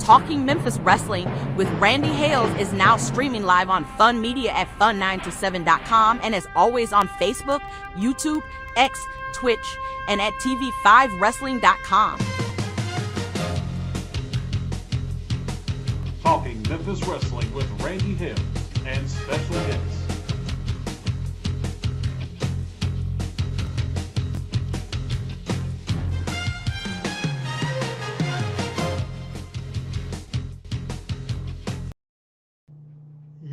Talking Memphis Wrestling with Randy Hales is now streaming live on Fun Media at fun927.com and is always on Facebook, YouTube, X, Twitch, and at tv5wrestling.com. Talking Memphis Wrestling with Randy Hales and special guests.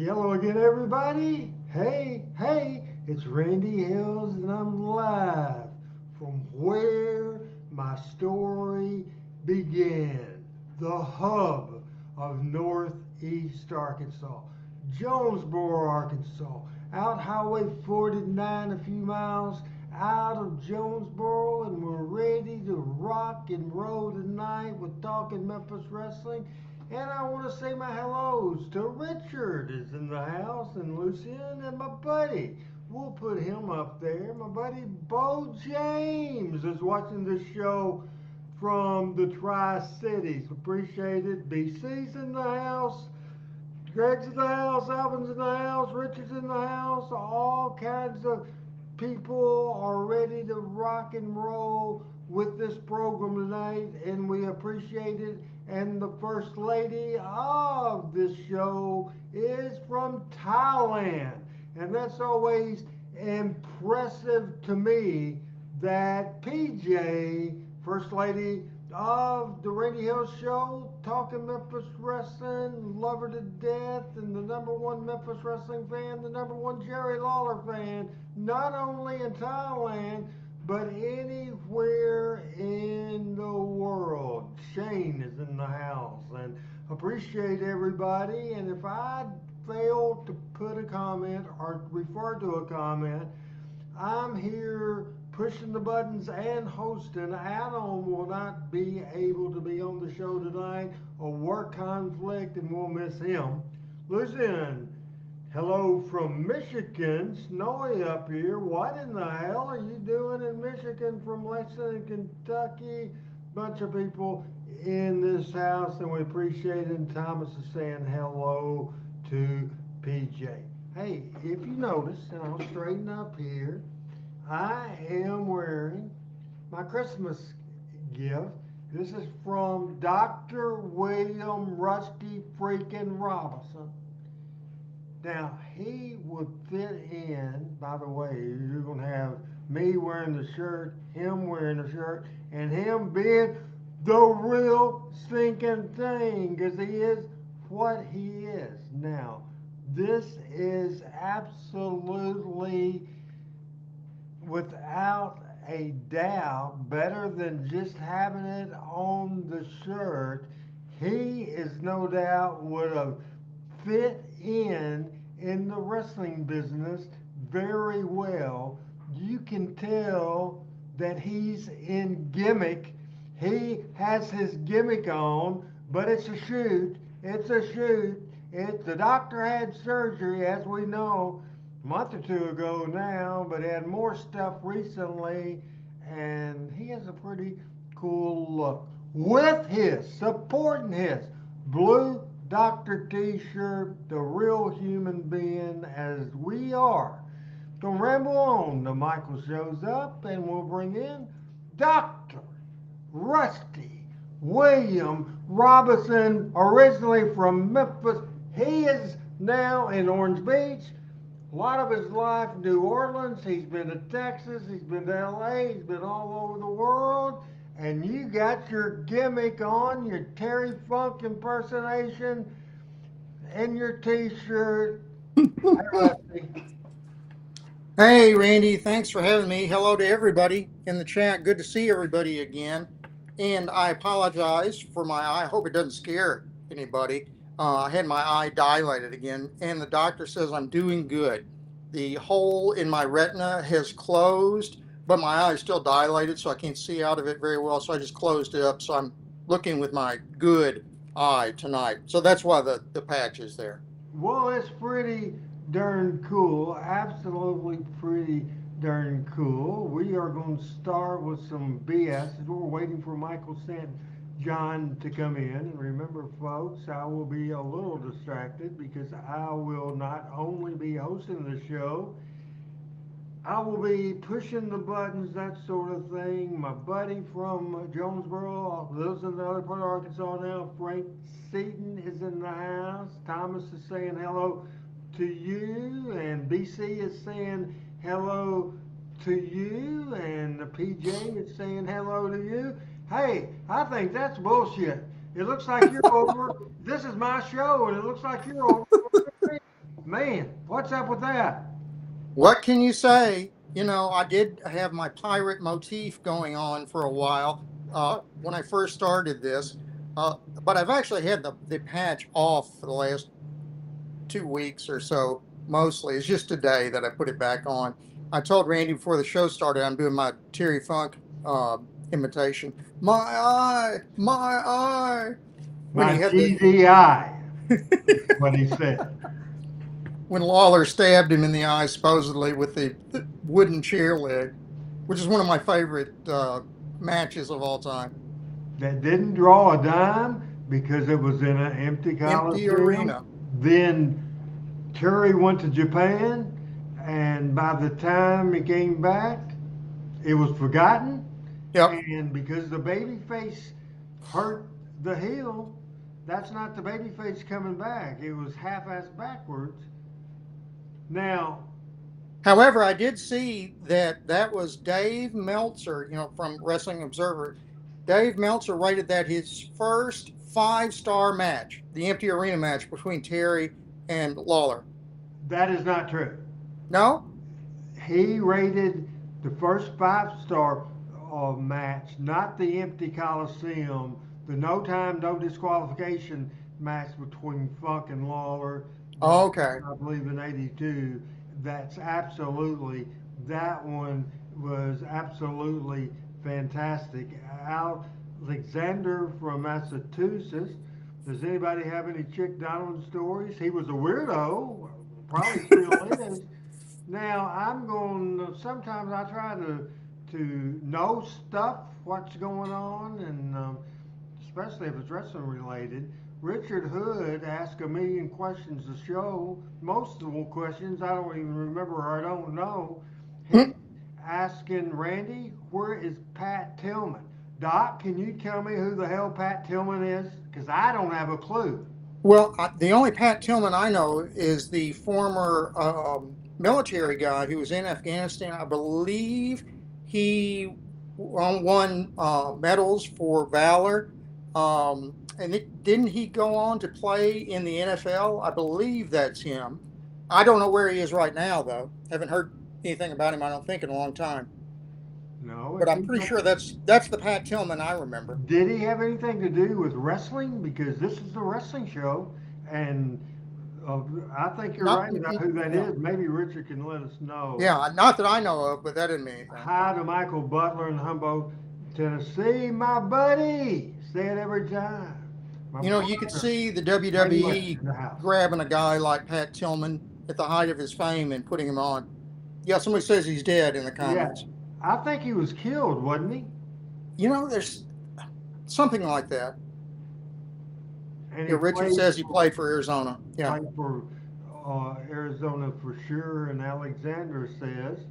Hello again, everybody. Hey, it's Randy Hills, and I'm live from where my story began, the hub of Northeast Arkansas, Jonesboro, Arkansas, out Highway 49 a few miles out of Jonesboro, and we're ready to rock and roll tonight with Talking Memphis Wrestling. And I want to say my hellos to Richard is in the house, and Lucien, and my buddy. We'll put him up there. My buddy Bo James is watching the show from the Tri-Cities. Appreciate it. BC's in the house. Greg's in the house. Alvin's in the house. Richard's in the house. All kinds of people are ready to rock and roll with this program tonight, and we appreciate it. And the first lady of this show is from Thailand, and that's always impressive to me that PJ, first lady of the Randy Hill Show, Talking Memphis Wrestling, love her to death, and the #1 Memphis Wrestling fan, the #1 Jerry Lawler fan, not only in Thailand, but anywhere in the world. Shane is in the house, and appreciate everybody. And if I fail to put a comment or refer to a comment, I'm here pushing the buttons and hosting. Adam will not be able to be on the show tonight, a work conflict, and we'll miss him. Listen, hello from Michigan, snowy up here. What in the hell are you doing in Michigan from Lexington, Kentucky? Bunch of people in this house, and we appreciate it. And Thomas is saying hello to PJ. Hey, if you notice, and I'll straighten up here, I am wearing my Christmas gift. This is from Dr. William Rusty freaking Robinson. Now, he would fit in, by the way, you're going to have me wearing the shirt, him wearing the shirt, and him being the real stinking thing, because he is what he is. Now, this is absolutely, without a doubt, better than just having it on the shirt. He is no doubt would have fit in the wrestling business very well. You can tell that he's in gimmick. He has his gimmick on, but it's a shoot. It's a shoot. The doctor had surgery, as we know, a month or two ago now, but had more stuff recently, and he has a pretty cool look with his, supporting his blue Doctor t-shirt, the real human being as we are. Gonna ramble on till Michael shows up, and we'll bring in Dr. Rusty William Robinson, originally from Memphis. He is now in Orange Beach. A lot of his life, New Orleans. He's been to Texas. He's been to LA. He's been all over the world. And you got your gimmick on, your Terry Funk impersonation, and your t-shirt. Hey, Rusty. Hey, Randy, thanks for having me. Hello to everybody in the chat. Good to see everybody again. And I apologize for my eye. I hope it doesn't scare anybody. I had my eye dilated again, and the doctor says I'm doing good. The hole in my retina has closed, but my eye is still dilated, so I can't see out of it very well. So I just closed it up. So I'm looking with my good eye tonight. So that's why the patch is there. Well, it's pretty darn cool. Absolutely pretty darn cool. We are going to start with some BS. We're waiting for Michael Stanton John to come in. And remember, folks, I will be a little distracted because I will not only be hosting the show, I will be pushing the buttons, that sort of thing. My buddy from Jonesboro lives in the other part of Arkansas now. Frank Seaton is in the house. Thomas is saying hello to you, and BC is saying hello to you, and the PJ is saying hello to you. Hey, I think that's bullshit. It looks like you're over. This is my show, and it looks like you're over. Man, what's up with that? What can you say? You know, I did have my pirate motif going on for a while when I first started this, but I've actually had the patch off for the last 2 weeks or so, mostly. It's just today that I put it back on. I told Randy before the show started I'm doing my Terry Funk imitation. My eye, my eye. When My he had cheesy eye, what he said. when Lawler stabbed him in the eye, supposedly with the wooden chair leg, which is one of my favorite matches of all time. That didn't draw a dime because it was in an empty Empty coliseum. arena. Then Terry went to Japan, and by the time he came back, it was forgotten. Yep. And because the baby face hurt the heel, that's not the baby face coming back. It was half-assed backwards. Now, However, I did see that was Dave Meltzer, from Wrestling Observer. Dave Meltzer rated that his first 5-star match, the empty arena match between Terry and Lawler. that is not true. No? He rated the first 5-star match, not the empty Coliseum, the no time, no disqualification match between Funk and Lawler. Oh, okay. I believe in '82. That one was absolutely fantastic. Alexander from Massachusetts. Does anybody have any Chick Donovan stories? He was a weirdo, probably still is. Now sometimes I try to know stuff, what's going on, and especially if it's wrestling related. Richard Hood asked a million questions to show. Most of the questions I don't even remember or I don't know. He's asking Randy, where is Pat Tillman? Doc, can you tell me who the hell Pat Tillman is? Because I don't have a clue. Well, the only Pat Tillman I know is the former military guy who was in Afghanistan. I believe he won medals for valor. Didn't he go on to play in the NFL? I believe that's him. I don't know where he is right now, though. Haven't heard anything about him, I don't think, in a long time. No. But I'm pretty sure that's the Pat Tillman I remember. Did he have anything to do with wrestling? Because this is a wrestling show, and I think you're right about who that is. Maybe Richard can let us know. Yeah, not that I know of, but that didn't mean anything. Hi to Michael Butler in Humboldt, Tennessee, my buddy. Say it every time. You could see the WWE grabbing a guy like Pat Tillman at the height of his fame and putting him on. Yeah, somebody says he's dead in the comments. Yeah. I think he was killed, wasn't he? There's something like that. And Yeah, Richard says he played for Arizona. Yeah. Played for Arizona for sure. And Alexander says,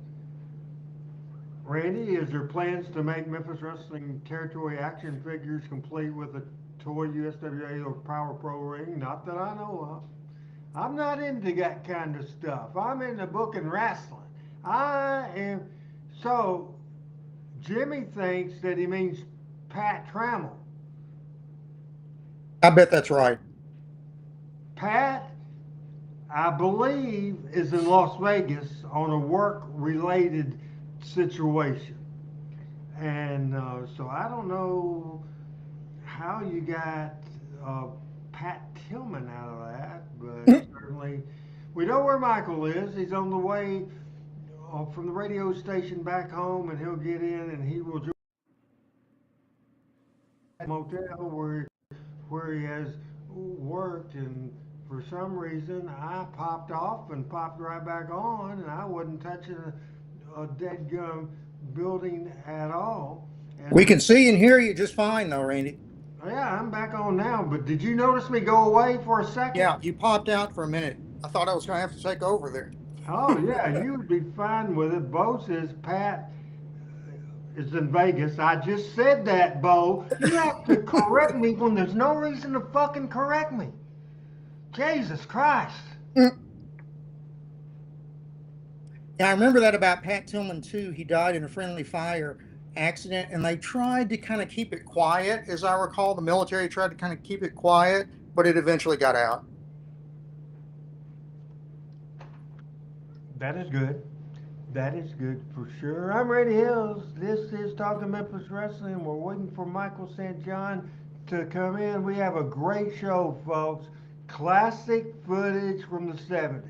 Randy, is there plans to make Memphis Wrestling territory action figures complete with a toy USWA or Power Pro ring? Not that I know of. I'm not into that kind of stuff. I'm into booking wrestling. I am. So, Jimmy thinks that he means Pat Trammell. I bet that's right. Pat, I believe, is in Las Vegas on a work-related situation. And so I don't know how you got Pat Tillman out of that, but certainly we know where Michael is. He's on the way from the radio station back home, and he'll get in and he will join the motel where he has worked. And for some reason, I popped off and popped right back on, and I wasn't touching a dead gum building at all. And we can see and hear you just fine, though, Randy. Yeah, I'm back on now, but did you notice me go away for a second? Yeah, you popped out for a minute. I thought I was going to have to take over there. Oh, yeah, you would be fine with it. Bo says Pat is in Vegas. I just said that, Bo. You have to correct me when there's no reason to fucking correct me. Jesus Christ. Yeah, I remember that about Pat Tillman too. He died in a friendly fire accident, and they tried to kind of keep it quiet. As I recall, the military tried to kind of keep it quiet, but it eventually got out. That is good. That is good for sure. I'm Randy Hills. This is Talking Memphis Wrestling. We're waiting for Michael St. John to come in. We have a great show, folks. Classic footage from the 70s.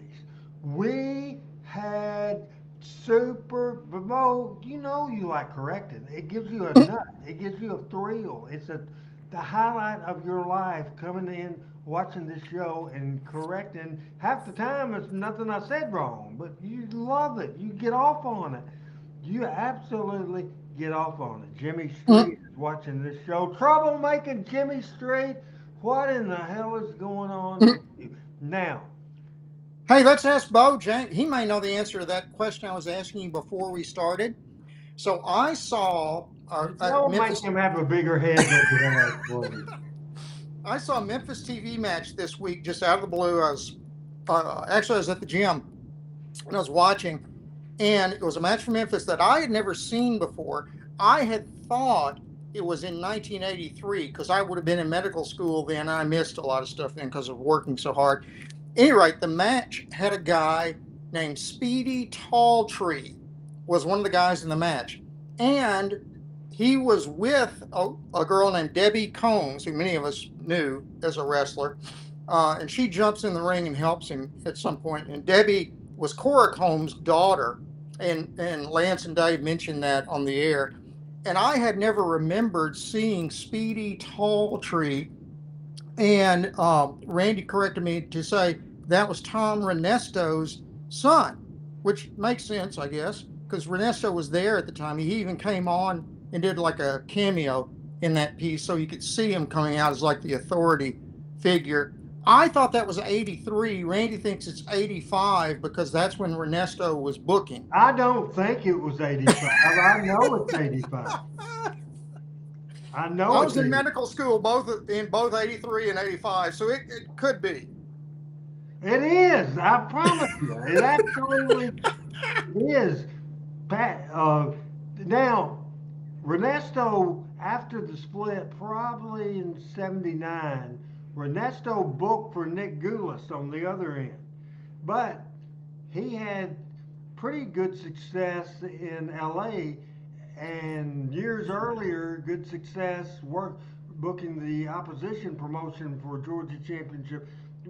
We had super, Mo, you know you like correcting. It gives you a nut. It gives you a thrill. It's the highlight of your life coming in, watching this show and correcting. Half the time it's nothing I said wrong, but you love it. You get off on it. You absolutely get off on it. Jimmy Street is watching this show. Troublemaking Jimmy Street. What in the hell is going on with you? Now, Hey, let's ask Bo. He may know the answer to that question I was asking you before we started. So I saw don't make Memphis. him have a bigger head than he has, please. I saw a Memphis TV match this week, just out of the blue. I was at the gym and I was watching, and it was a match from Memphis that I had never seen before. I had thought it was in 1983 because I would have been in medical school then. I missed a lot of stuff then because of working so hard. Anyway, the match had a guy named Speedy Talltree, was one of the guys in the match, and he was with a girl named Debbie Combs, who many of us knew as a wrestler, and she jumps in the ring and helps him at some point. And Debbie was Cora Combs' daughter, and Lance and Dave mentioned that on the air. And I had never remembered seeing Speedy Talltree, and Randy corrected me to say that was Tom Renesto's son, which makes sense, I guess, because Renesto was there at the time. He even came on and did like a cameo in that piece, so you could see him coming out as like the authority figure. I thought that was 83. Randy thinks it's 85 because that's when Renesto was booking. I don't think it was 85. I know it's 85. I know I it's was in 85. medical school both 83 and 85, so it could be. It is. I promise you. It absolutely is. Pat, now, Ernesto, after the split, probably in 79, Ernesto booked for Nick Goulas on the other end. But he had pretty good success in LA, and years earlier, good success booking the opposition promotion for Georgia Championship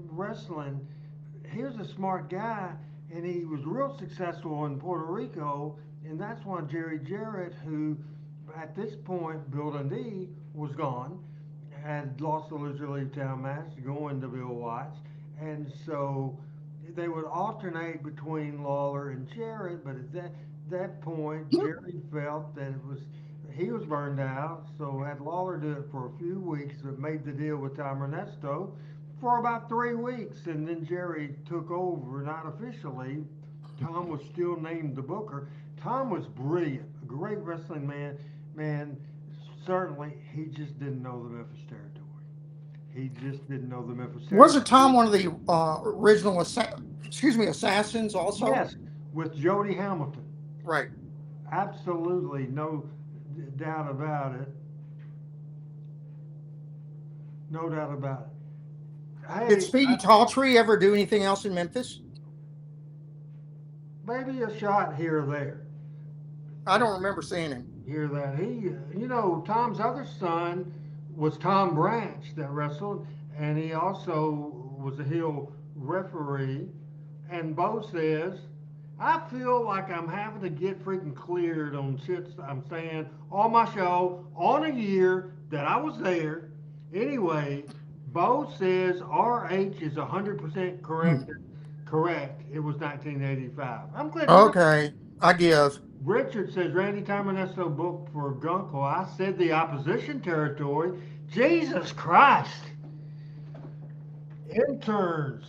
Wrestling. He was a smart guy, and he was real successful in Puerto Rico, and that's why Jerry Jarrett, who at this point Bill Dundee was gone, had lost the loser leave town match going to Bill Watts, and so they would alternate between Lawler and Jarrett, but at that point Jerry felt that he was burned out, so had Lawler do it for a few weeks, but made the deal with Tom Ernesto for about 3 weeks, and then Jerry took over, not officially. Tom was still named the booker. Tom was brilliant, a great wrestling man. Certainly, he just didn't know the Memphis territory. He just didn't know the Memphis territory. Wasn't Tom one of the original assassins also? Yes, with Jody Hamilton. Right. Absolutely, no doubt about it. No doubt about it. Hey, Did Speedy Talltree ever do anything else in Memphis? Maybe a shot here or there. I don't remember seeing him. Hear that? Tom's other son was Tom Branch that wrestled, and he also was a heel referee. And Bo says, I feel like I'm having to get freaking cleared on shit I'm saying on my show on a year that I was there. Anyway, Bo says RH is 100% correct. It was 1985. I'm glad. Okay, I give. Richard says Randy Tom Ernesto booked for Gunkel. I said the opposition territory. Jesus Christ. Interns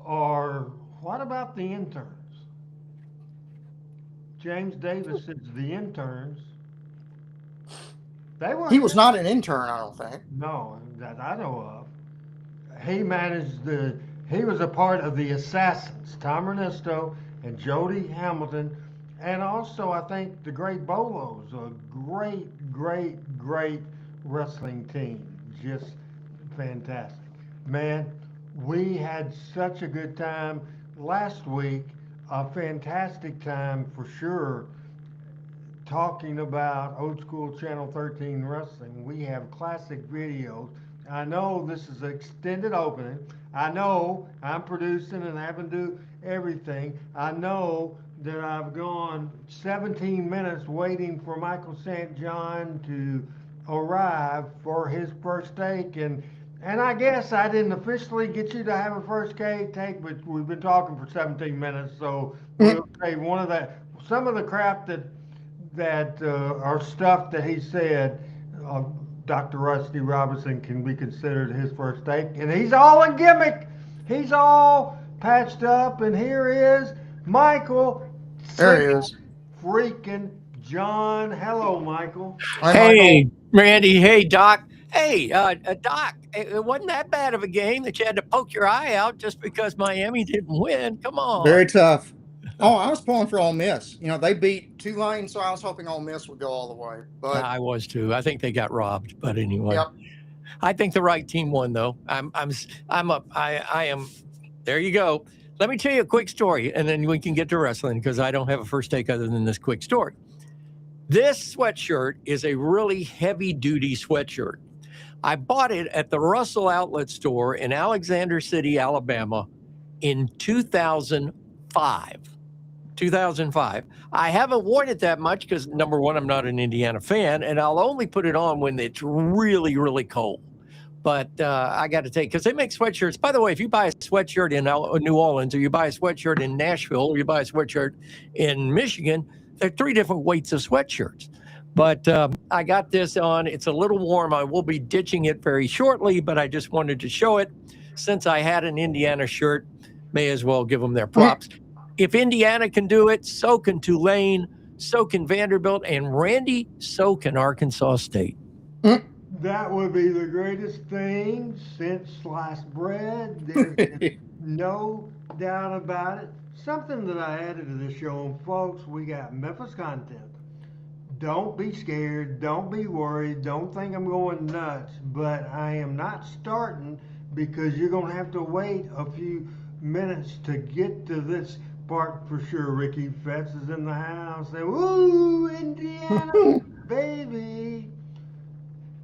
are, what about the interns? James Davis says the interns, they He weren't was there. not an intern, I don't think. No, that I know of. He was a part of the Assassins, Tom Ernesto and Jody Hamilton, and also I think the Great Bolos, a great wrestling team. Just fantastic. Man, we had such a good time last week, a fantastic time for sure talking about old school Channel 13 wrestling. We have classic videos. I know this is an extended opening. I know I'm producing and having to do everything. I know that I've gone 17 minutes waiting for Michael St. John to arrive for his first take, and I guess I didn't officially get you to have a first take, but we've been talking for 17 minutes, so we'll say some of the crap that are stuff that he said, Dr. Rusty Robinson can be considered his first take. And he's all a gimmick. He's all patched up. And here is Michael There he St. is. freaking John. Hello, Michael. Hi, Hey, Michael. Randy. Hey, Doc. Hey, Doc. It wasn't that bad of a game that you had to poke your eye out just because Miami didn't win. Come Very on. tough. Oh, I was pulling for Ole Miss. You know, they beat Tulane, so I was hoping Ole Miss would go all the way. But I was too. I think they got robbed, but anyway, yep. I think the right team won though. I am. There you go. Let me tell you a quick story, and then we can get to wrestling because I don't have a first take other than this quick story. This sweatshirt is a really heavy-duty sweatshirt. I bought it at the Russell Outlet Store in Alexander City, Alabama in 2005. 2005. I haven't worn it that much because, number one, I'm not an Indiana fan, and I'll only put it on when it's really, really cold. But I got to take, because they make sweatshirts. By the way, if you buy a sweatshirt in New Orleans, or you buy a sweatshirt in Nashville, or you buy a sweatshirt in Michigan, there are 3 different weights of sweatshirts. But I got this on. It's a little warm. I will be ditching it very shortly, but I just wanted to show it. Since I had an Indiana shirt, may as well give them their props. If Indiana can do it, so can Tulane, so can Vanderbilt, and Randy, so can Arkansas State. That would be the greatest thing since sliced bread. There's no doubt about it. Something that I added to the show, and folks, we got Memphis content. Don't be scared. Don't be worried. Don't think I'm going nuts. But I am not starting because you're going to have to wait a few minutes to get to this part for sure. Ricky Fetz is in the house. And woo, Indiana, baby.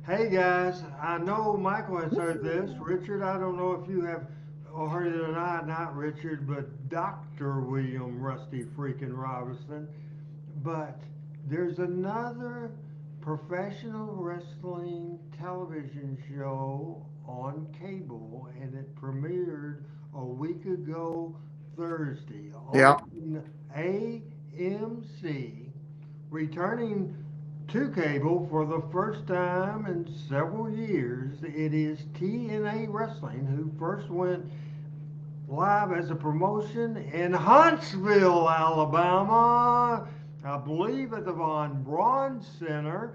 Hey guys, I know Michael has heard this. Richard, I don't know if you have heard it or not Richard, but Dr. William Rusty freaking Robinson. But there's another professional wrestling television show on cable, and it premiered a week ago Thursday on AMC, returning to cable for the first time in several years. It is TNA Wrestling, who first went live as a promotion in Huntsville, Alabama, I believe at the Von Braun Center.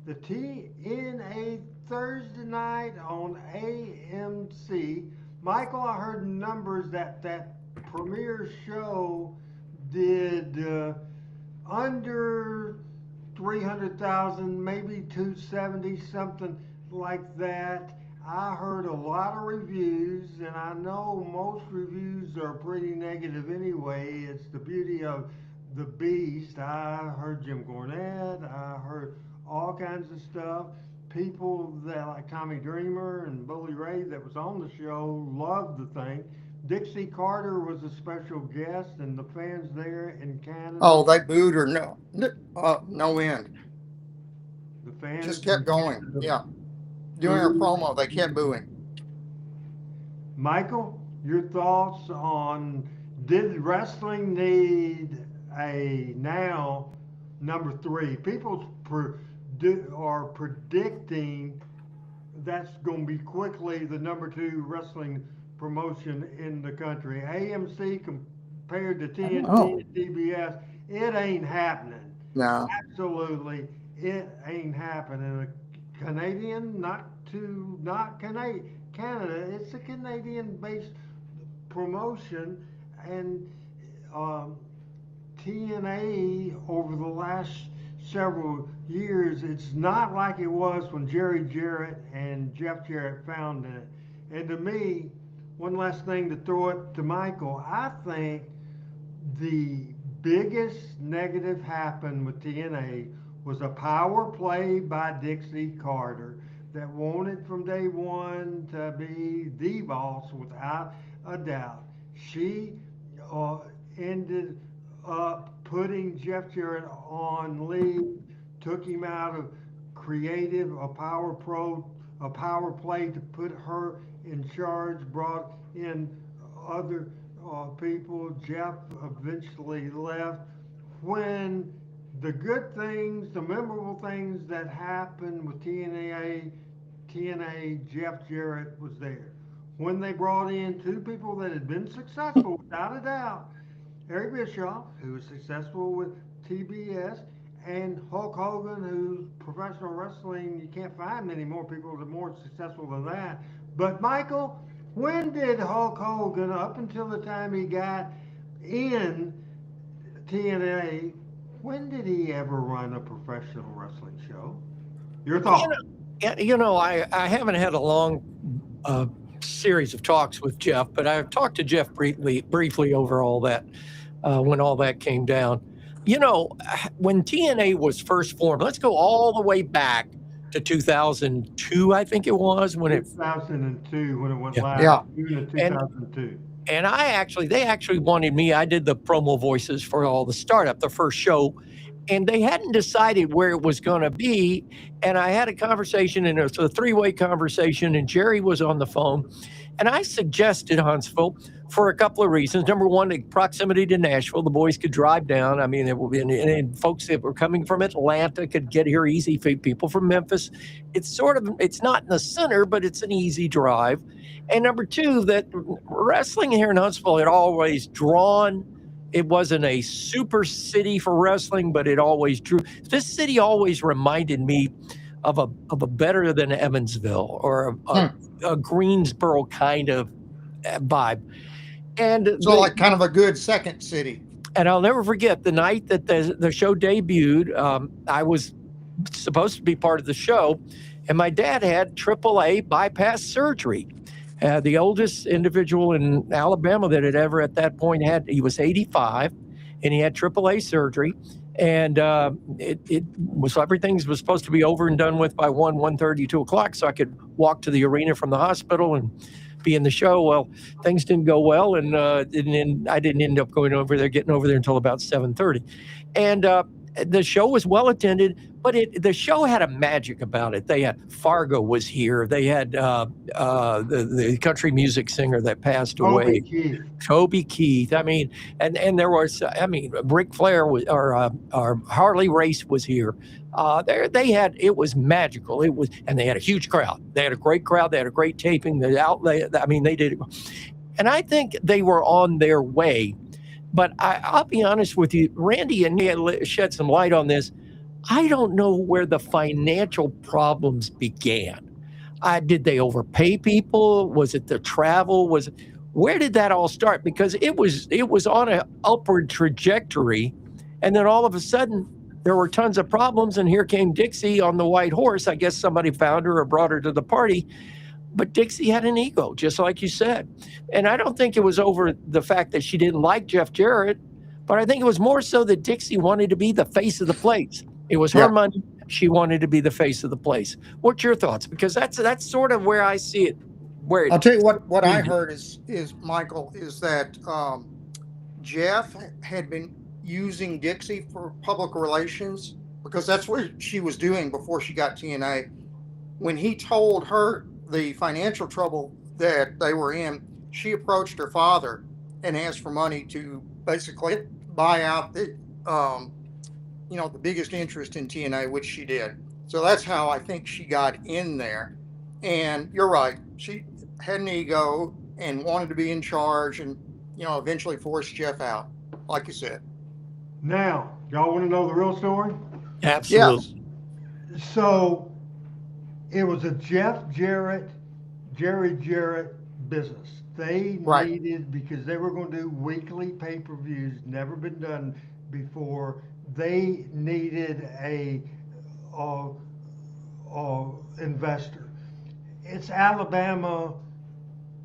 The TNA Thursday night on AMC. Michael, I heard numbers that premiere show did under 300,000, maybe 270, something like that. I heard a lot of reviews, and I know most reviews are pretty negative anyway. It's the beauty of the beast. I heard Jim Cornette. I heard all kinds of stuff. People that like Tommy Dreamer and Bully Ray that was on the show loved the thing. Dixie Carter was a special guest, and the fans there in Canada. Oh, they booed her no end. The fans Just kept going. Yeah. Doing her promo, they kept booing. Michael, your thoughts on, did wrestling need a now number 3? People are predicting that's going to be quickly the #2 wrestling promotion in the country. AMC compared to TNT Oh, and TBS, it ain't happening. no. Absolutely, it ain't happening. A Canadian, not Canada. It's a Canadian-based promotion, and um, TNA over the last several years, it's not like it was when Jerry Jarrett and Jeff Jarrett founded it. And to me, one last thing to throw it to Michael, I think the biggest negative happened with TNA was a power play by Dixie Carter that wanted from day one to be the boss without a doubt. She ended up putting Jeff Jarrett on leave, took him out of creative, a power play to put her in charge, brought in other people. Jeff eventually left. When the good things, the memorable things that happened with TNA, Jeff Jarrett was there. When they brought in two people that had been successful, without a doubt, Eric Bischoff, who was successful with TBS, and Hulk Hogan, who's professional wrestling, you can't find many more people that are more successful than that. But Michael, when did Hulk Hogan, up until the time he got in TNA, when did he ever run a professional wrestling show? Your thoughts? I haven't had a long series of talks with Jeff, but I've talked to Jeff briefly over all that when all that came down. When TNA was first formed, let's go all the way back to 2002, I think it was, when 2002, when it went Yeah. live. Yeah. June of 2002. And they actually wanted me. I did the promo voices for all the startup, the first show, and they hadn't decided where it was going to be. And I had a conversation, and it was a three-way conversation, and Jerry was on the phone. And I suggested Huntsville for a couple of reasons. Number one, the proximity to Nashville. The boys could drive down. I mean, and folks that were coming from Atlanta could get here easy. People from Memphis. It's not in the center, but it's an easy drive. And number two, that wrestling here in Huntsville had always drawn. It wasn't a super city for wrestling, but it always drew. This city always reminded me of a better than Evansville or a Greensboro kind of vibe. And So like kind of a good second city. And I'll never forget the night that the show debuted. I was supposed to be part of the show, and my dad had AAA bypass surgery. The oldest individual in Alabama that had ever at that point he was 85, and he had AAA surgery. And everything was supposed to be over and done with by 1:30, 2 o'clock, so I could walk to the arena from the hospital and be in the show. Well, things didn't go well, and I didn't end up getting over there until about 7:30. And the show was well attended, but the show had a magic about it. They had Fargo was here. They had the country music singer that passed away, Toby Keith. I mean, and there was, Ric Flair or Harley Race was here. It was magical. And they had a huge crowd. They had a great crowd. They had a great taping. The outlet. I mean, they did it. And I think they were on their way. But I'll be honest with you, Randy, and you shed some light on this. I don't know where the financial problems began. Did they overpay people? Was it the travel? Where did that all start? Because it was on an upward trajectory, and then all of a sudden there were tons of problems, and here came Dixie on the white horse. I guess somebody found her or brought her to the party. But Dixie had an ego, just like you said. And I don't think it was over the fact that she didn't like Jeff Jarrett, but I think it was more so that Dixie wanted to be the face of the place. It was her money. She wanted to be the face of the place. What's your thoughts? Because that's sort of where I see it. I'll tell you what I heard is Michael, is that Jeff had been using Dixie for public relations, because that's what she was doing before she got TNA. When he told her the financial trouble that they were in, she approached her father and asked for money to basically buy out the biggest interest in TNA, which she did. So that's how I think she got in there. And you're right. She had an ego and wanted to be in charge and, eventually forced Jeff out, like you said. Now, y'all want to know the real story? Absolutely. Yes. So it was a Jerry Jarrett business. They Right. needed, because they were going to do weekly pay-per-views, never been done before. They needed uh, investor. It's Alabama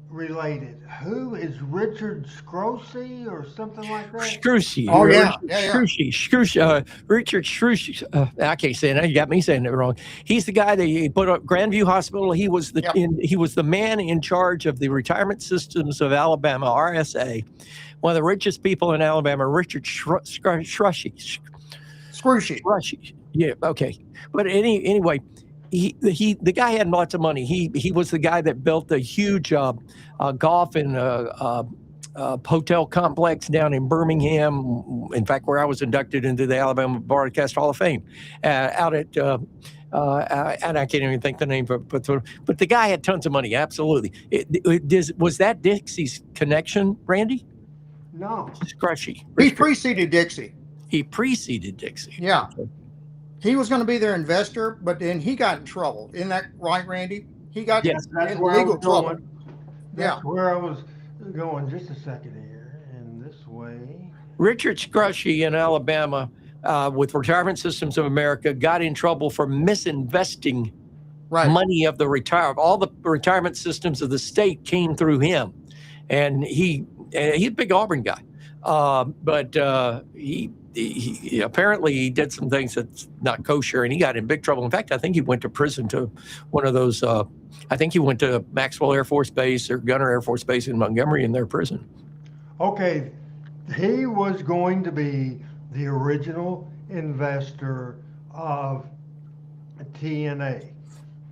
related. Who is Richard Scrosey or something like that? Scrushy. Oh, yeah. Richard Yeah, yeah. Scrushy. Richard Scrushy. I can't say it. You got me saying it wrong. He's the guy that he put up Grandview Hospital. He was Yep. he was the man in charge of the retirement systems of Alabama, RSA. One of the richest people in Alabama, Richard Scrushy. Scrooshy. Yeah. Okay. But anyway, the guy had lots of money. He was the guy that built the huge golf and hotel complex down in Birmingham. In fact, where I was inducted into the Alabama Broadcast Hall of Fame, out at. And I can't even think the name, but the guy had tons of money. Absolutely. Was that Dixie's connection, Randy? No. Scrushy. He preceded Dixie. He preceded Dixie. Yeah. He was going to be their investor, but then he got in trouble. Isn't that right, Randy? He got Yes, that's in where I legal was trouble. going. Yeah. That's where I was going. Just a second here. And this way. Richard Scrushy in Alabama with Retirement Systems of America got in trouble for misinvesting Right. money of the all the retirement systems of the state came through him. And he's a big Auburn guy. But he apparently he did some things that's not kosher, and he got in big trouble. In fact, I think he went to prison to one of those. I think he went to Maxwell Air Force Base or Gunner Air Force Base in Montgomery in their prison. Okay, he was going to be the original investor of TNA.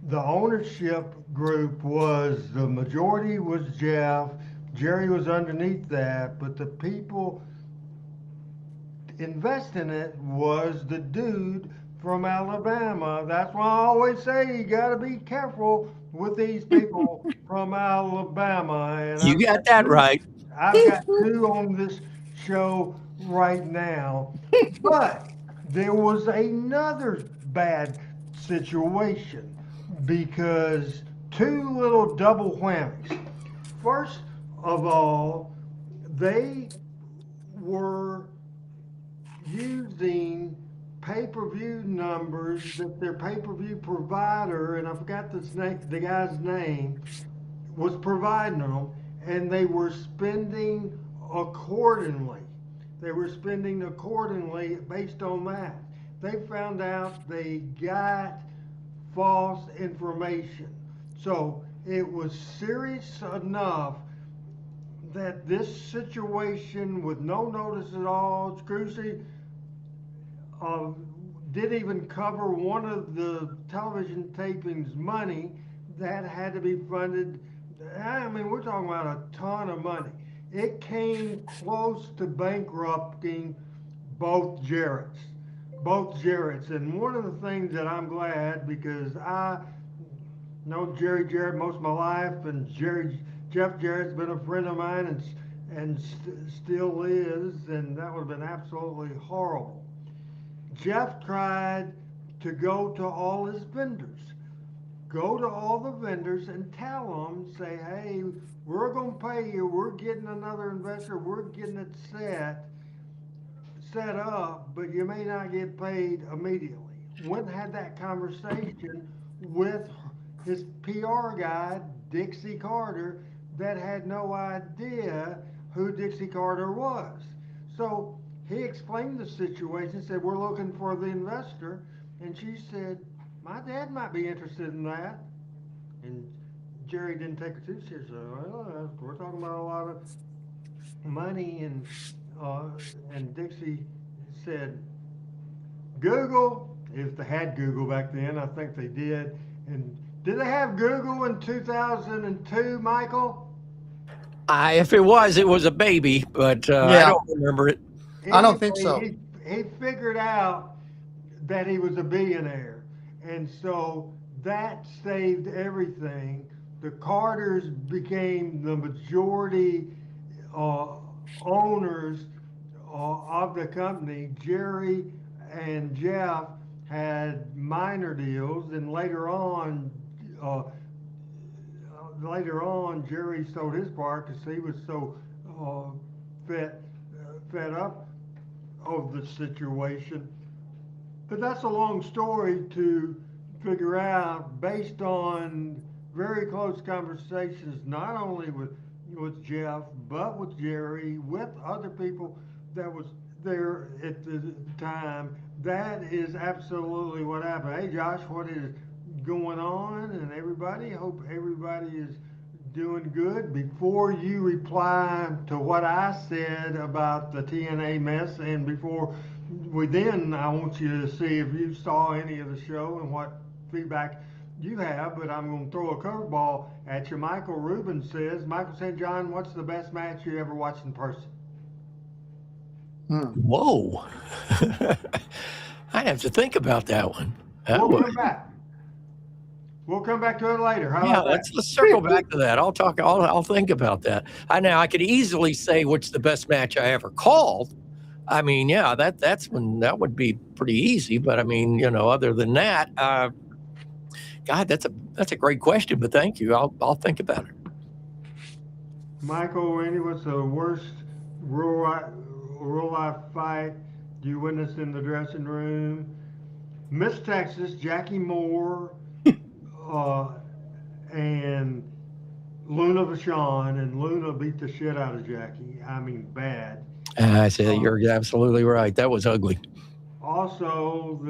The ownership group was, the majority was Jeff. Jerry was underneath that, but the people investing it was the dude from Alabama. That's why I always say you got to be careful with these people from Alabama. And You got that right. I've got two on this show right now, but there was another bad situation because two little double whammies. First of all, they were using pay-per-view numbers that their pay-per-view provider, and I forgot the guy's name, was providing them, and they were spending accordingly. They were spending accordingly based on that. They found out they got false information. So it was serious enough that this situation with no notice at all, Scrusy didn't even cover one of the television tapings' money that had to be funded. I mean, we're talking about a ton of money. It came close to bankrupting both Jarretts. And one of the things that I'm glad, because I know Jerry Jarrett most of my life, and Jeff Jarrett's been a friend of mine and still is, and that would have been absolutely horrible. Jeff tried to go to all his vendors. Go to all the vendors and tell them, say, hey, we're going to pay you. We're getting another investor. We're getting it set up, but you may not get paid immediately. Went and had that conversation with his PR guy, Dixie Carter, that had no idea who Dixie Carter was. So he explained the situation, said, we're looking for the investor. And she said, my dad might be interested in that. And Jerry didn't take her too seriously. Well, we're talking about a lot of money. And Dixie said, Google, if they had Google back then, I think they did. And did they have Google in 2002, Michael? If it was a baby, but I don't remember it. I don't think so. He figured out that he was a billionaire. And so that saved everything. The Carters became the majority owners of the company. Jerry and Jeff had minor deals, and later on, Jerry sold his part because he was so fed up of the situation. But that's a long story to figure out based on very close conversations, not only with Jeff, but with Jerry, with other people that was there at the time. That is absolutely what happened. Hey Josh, what is going on? And everybody, hope everybody is doing good. Before you reply to what I said about the TNA mess, and before I want you to see if you saw any of the show and what feedback you have, but I'm going to throw a curveball at you. Michael Rubin says, Michael St. John, what's the best match you ever watched in person? Whoa. I'd have to think about that one. We'll come back. We'll come back to it later. How about that? Let's circle back to that. I'll think about that. I could easily say what's the best match I ever called. I mean, yeah, that would be pretty easy. But I mean, other than that, God, that's a great question. But thank you. I'll think about it. Michael, Randy, what's the worst real life fight you witnessed in the dressing room? Miss Texas, Jackie Moore, and Luna Vachon, and Luna beat the shit out of Jackie. I mean, bad. I say you're absolutely right. That was ugly. Also,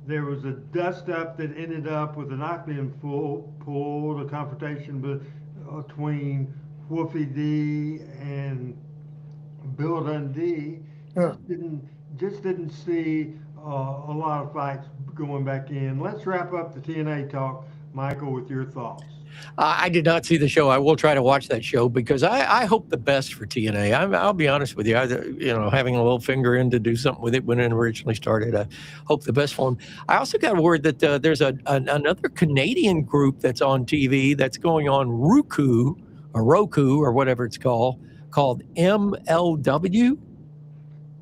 there was a dust up that ended up with a knife being pulled, a confrontation between Wolfie D and Bill Dundee. Just didn't see a lot of fights going back in. Let's wrap up the TNA talk, Michael, with your thoughts. I did not see the show. I will try to watch that show because I hope the best for TNA. I'll be honest with you. Having a little finger in to do something with it when it originally started, I hope the best for them. I also got word that there's another Canadian group that's on TV that's going on Roku or whatever it's called MLW.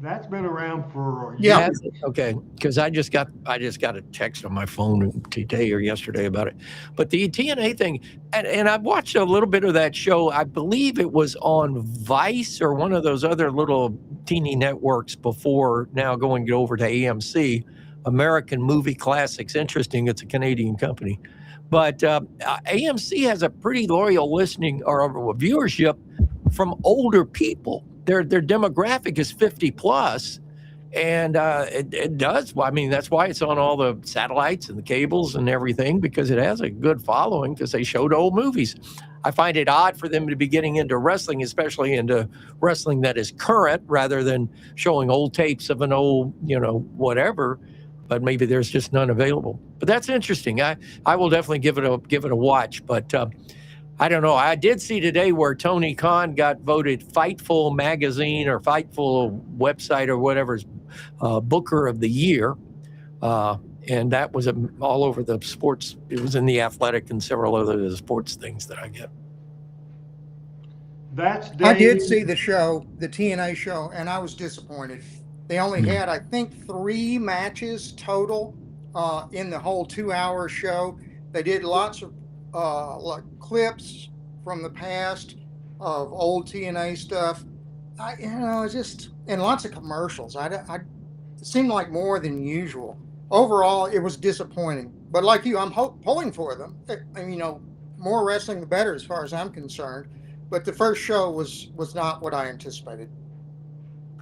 That's been around for years. Okay, because I just got a text on my phone today or yesterday about it. But the TNA thing, and I've watched a little bit of that show. I believe it was on Vice or one of those other little teeny networks before now going over to AMC, American Movie Classics. Interesting, it's a Canadian company. But AMC has a pretty loyal listening or viewership from older people. Their demographic is 50 plus, and it does. I mean, that's why it's on all the satellites and the cables and everything, because it has a good following because they showed old movies. I find it odd for them to be getting into wrestling, especially into wrestling that is current, rather than showing old tapes of an old, whatever. But maybe there's just none available. But that's interesting. I will definitely give it a watch. But I don't know. I did see today where Tony Khan got voted Fightful magazine or Fightful website or whatever's Booker of the Year. And that was all over the sports. It was in the Athletic and several other sports things that I get. I did see the show, the TNA show, and I was disappointed. They only had, I think, 3 matches total in the whole 2-hour show. They did lots of like clips from the past of old TNA stuff. And lots of commercials. It seemed like more than usual. Overall, it was disappointing. But like you, I'm pulling for them. More wrestling the better as far as I'm concerned. But the first show was not what I anticipated.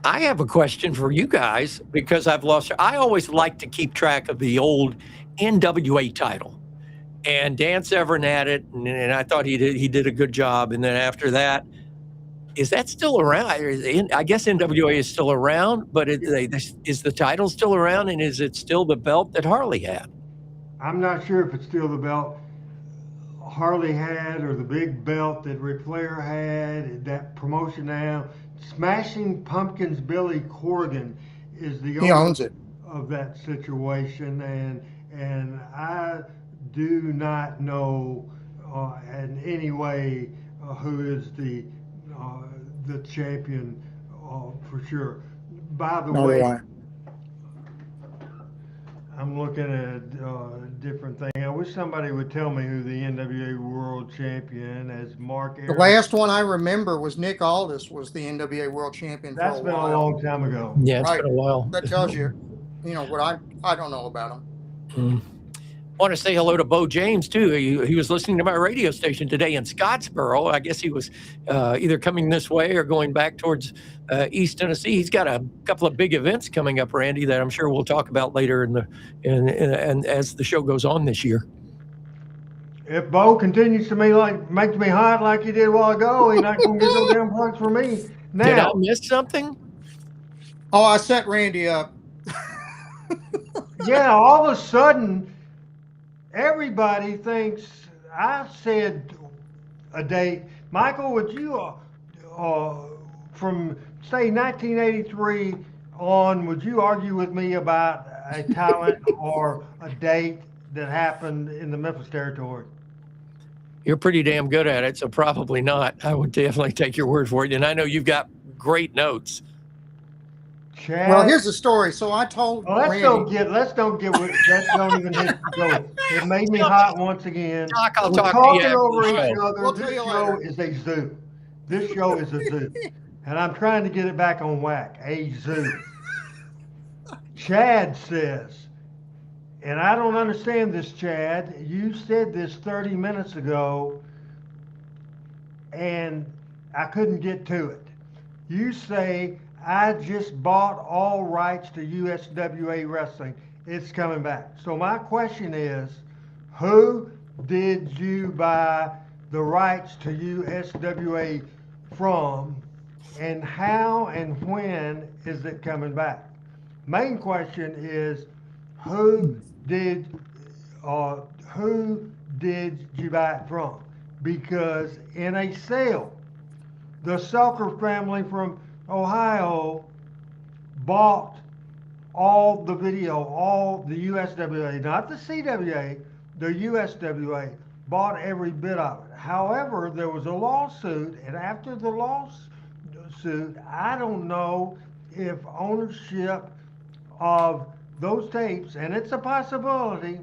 I have a question for you guys because I always like to keep track of the old NWA title. And Dan Severn had it, and I thought he did a good job. And then after that, is that still around? I guess NWA is still around, but is the title still around, and is it still the belt that Harley had? I'm not sure if it's still the belt Harley had or the big belt that Ric Flair had. That promotion now, Smashing Pumpkins Billy Corgan is the owner owns it of that situation, and I do not know in any way who is the champion for sure. By the Nor do way, I. I'm looking at a different thing. I wish somebody would tell me who the NWA World Champion as Mark The Aaron. last one I remember was Nick Aldis was the NWA World Champion for That's a been a while. long time ago. Yeah, it's Right. been a while. That tells you, what I don't know about him. Mm. Want to say hello to Bo James too. He was listening to my radio station today in Scottsboro. I guess he was either coming this way or going back towards East Tennessee. He's got a couple of big events coming up, Randy, that I'm sure we'll talk about later and as the show goes on this year. If Bo continues to makes me hot like he did a while ago, he's not going to get no damn points for me. Did I Now, miss something? Oh, I set Randy up. yeah, all of a sudden, everybody thinks I said a date. Michael, would you, from say 1983 on, would you argue with me about a talent or a date that happened in the Memphis territory? You're pretty damn good at it, so probably not. I would definitely take your word for it. And I know you've got great notes. Chad? Well, here's the story. So I told Let's Randy. don't even hit go. It made me hot once again. Doc, I'll We're talk to talking you after over the each show. other. We'll This tell you show later. is a zoo. This show is a zoo. And I'm trying to get it back on whack. A zoo. Chad says, and I don't understand this, Chad. You said this 30 minutes ago, and I couldn't get to it. You say, I just bought all rights to USWA wrestling. It's coming back. So my question is, who did you buy the rights to USWA from, and how and when is it coming back? Main question is, who did you buy it from? Because in a sale, the Selker family from Ohio bought all the video, all the USWA, not the CWA, the USWA, bought every bit of it. However, there was a lawsuit, and after the lawsuit, I don't know if ownership of those tapes, and it's a possibility,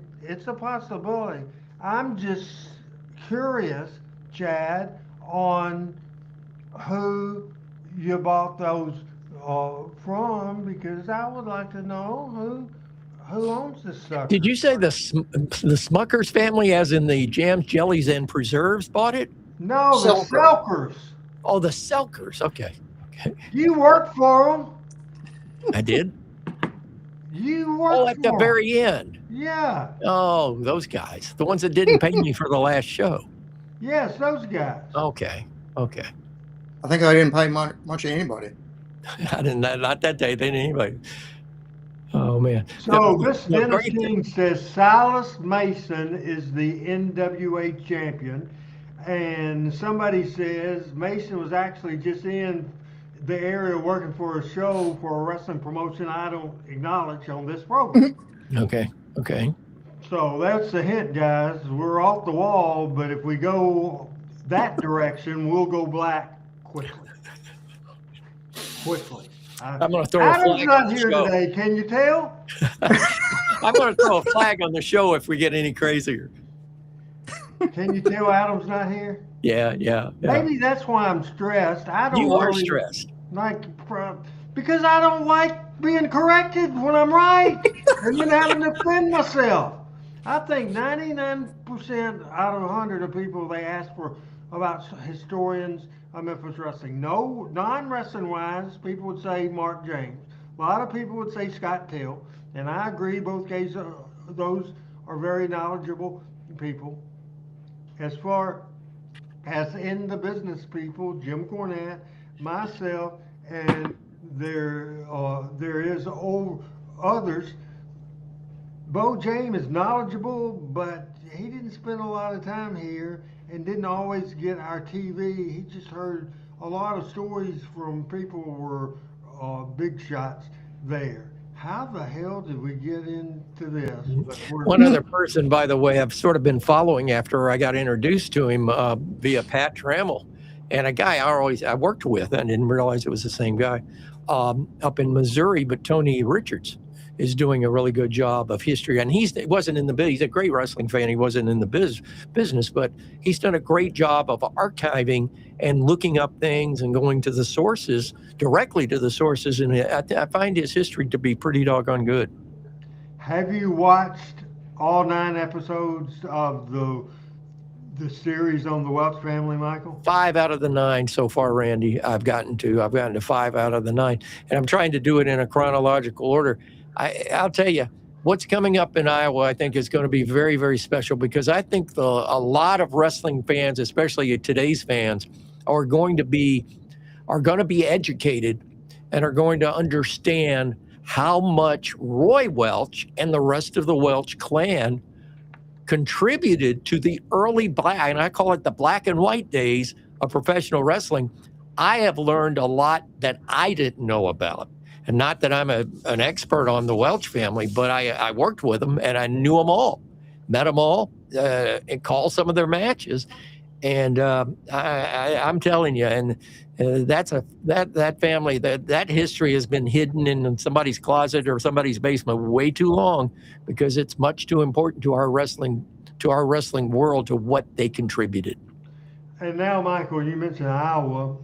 I'm just curious, Chad, on who you bought those from, because I would like to know who owns this sucker. Did you say the Smuckers family, as in the jams, jellies, and preserves, bought it? No, the Selker. Selkers. Oh, the Selkers. Okay. You worked for them. I did. You worked Oh, at the for very end. Yeah. Oh, those guys. The ones that didn't pay me for the last show. Yes, those guys. Okay. I think I didn't pay much of anybody. I didn't. Not that day. They didn't anybody. Oh man. So this No, Dennis great. King says Silas Mason is the NWA champion, and somebody says Mason was actually just in the area working for a show for a wrestling promotion I don't acknowledge on this program. Okay. So that's the hint, guys. We're off the wall, but if we go that direction, we'll go black quickly. I'm going to throw a Adam's flag not on the here show. today. Can you tell? I'm going to throw a flag on the show if we get any crazier. Can you tell Adam's not here? Yeah. Maybe that's why I'm stressed. I don't. You are really stressed. Because I don't like being corrected when I'm right and then having to defend myself. I think 99% out of 100 of people they ask for about historians of Memphis wrestling. No, non-wrestling wise, people would say Mark James. A lot of people would say Scott Till, and I agree. Both cases, those are very knowledgeable people. As far as in the business people, Jim Cornette, myself, and there is others. Bo James is knowledgeable, but he didn't spend a lot of time here and didn't always get our TV. He just heard a lot of stories from people who were big shots there. how the hell did we get into this? But One other person, by the way, I've sort of been following after I got introduced to him via Pat Trammell, and a guy I worked with. I didn't realize it was the same guy up in Missouri, but Tony Richards is doing a really good job of history. And he wasn't in the biz. He's a great wrestling fan. He wasn't in the business, but he's done a great job of archiving and looking up things and going to the sources, directly to the sources. And I find his history to be pretty doggone good. have you watched all 9 episodes of the series on the Welch family, Michael? 5 out of the 9 so far, Randy. I've gotten to 5 out of the 9, and I'm trying to do it in a chronological order. I'll tell you what's coming up in Iowa. I think is going to be very, very special because I think a lot of wrestling fans, especially today's fans, are going to be educated and are going to understand how much Roy Welch and the rest of the Welch clan contributed to the early black, and I call it the black and white days of professional wrestling. I have learned a lot that I didn't know about. And not that I'm an expert on the Welch family, but I worked with them and I knew them all, met them all, and called some of their matches. And I'm telling you, and that family, that history has been hidden in somebody's closet or somebody's basement way too long because it's much too important to our wrestling world, to what they contributed. And now, Michael, you mentioned Iowa,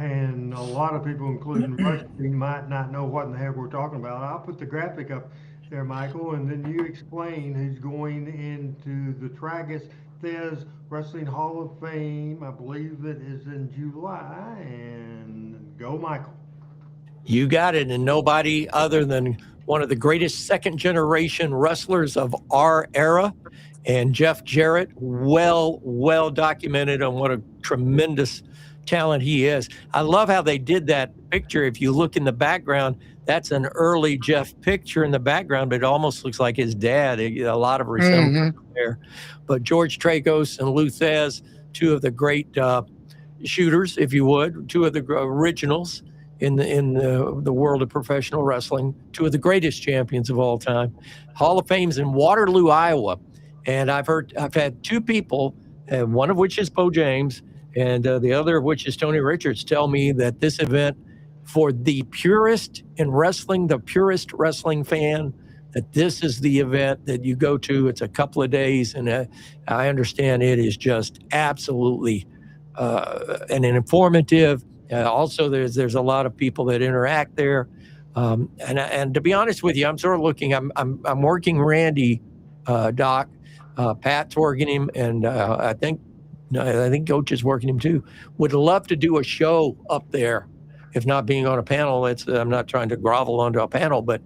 and a lot of people, including Rusty, might not know what in the heck we're talking about. I'll put the graphic up there, Michael, and then you explain who's going into the Tragus Thez Wrestling Hall of Fame. I believe it is in July. And go, Michael. You got it, and nobody other than one of the greatest second-generation wrestlers of our era, and Jeff Jarrett, well documented on what a tremendous talent he is. I love how they did that picture. If you look in the background, that's an early Jeff picture in the background, but it almost looks like his dad. A lot of resemblance there. But George Tragos and Lou Thez, two of the great shooters, if you would, two of the originals in the world of professional wrestling, two of the greatest champions of all time. Hall of Fame's in Waterloo, Iowa. And I've had 2 people, one of which is Bo James, and the other of which is Tony Richards, tell me that this event, for the purist in wrestling, the purist wrestling fan, that this is the event that you go to. It's a couple of days, and I understand it is just absolutely and informative. Also, there's a lot of people that interact there, and to be honest with you, I'm sort of looking. I'm working Randy, Doc. Pat's working him, and I think Coach is working him too. Would love to do a show up there, if not being on a panel. I'm not trying to grovel onto a panel, but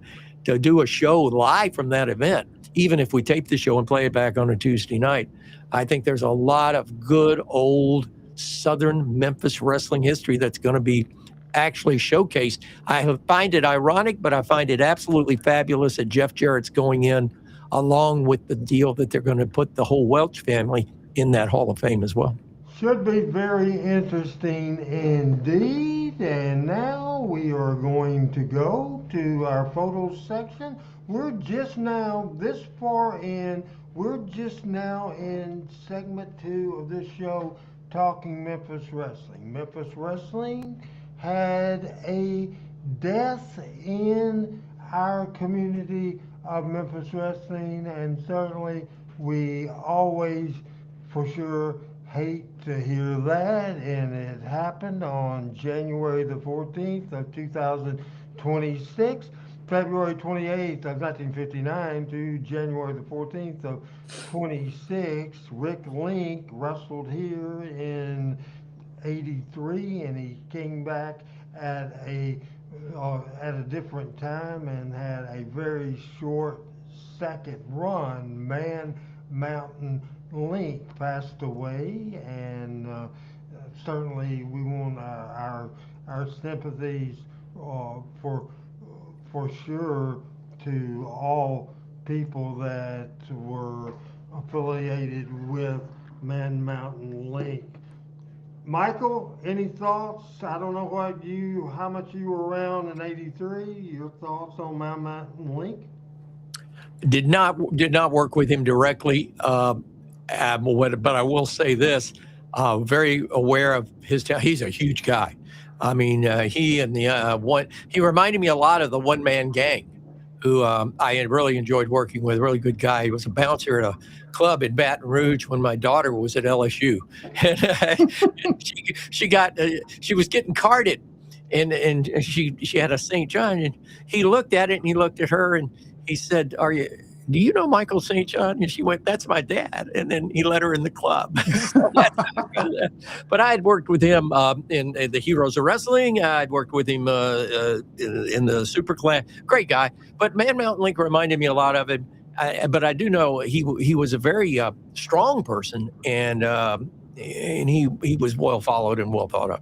to do a show live from that event, even if we tape the show and play it back on a Tuesday night. I think there's a lot of good old Southern Memphis wrestling history that's going to be actually showcased. I find it ironic, but I find it absolutely fabulous that Jeff Jarrett's going in along with the deal that they're going to put the whole Welch family in that Hall of Fame as well. Should be very interesting indeed. And now we are going to go to our photos section. We're just now this far in. We're just now in segment 2 of this show, talking Memphis Wrestling. Memphis Wrestling had a death in our community of Memphis Wrestling, and certainly we always for sure hate to hear that. And it happened on January the 14th of 2026, February 28th of 1959 to January the 14th of 26. Rick Link wrestled here in 83, and he came back at a different time and had a very short second run. Man Mountain Link passed away, and certainly we want our sympathies for sure to all people that were affiliated with Man Mountain Link. Michael, any thoughts? I don't know how much you were around in '83. Your thoughts on Mountain Link? Did not work with him directly, but I will say this: very aware of his talent. He's a huge guy. I mean, he and the one he reminded me a lot of the one man gang, who I had really enjoyed working with. Really good guy. He was a bouncer at a club in Baton Rouge when my daughter was at LSU, and she was getting carded, and she had a St. John, and he looked at it and he looked at her and he said, do you know Michael St. John? And she went, that's my dad. And then he let her in the club. But I had worked with him in the Heroes of Wrestling. I'd worked with him in the Super Clan. Great guy. But Man Mountain Link reminded me a lot of him. But I do know he was a very strong person, and he was well followed and well thought of.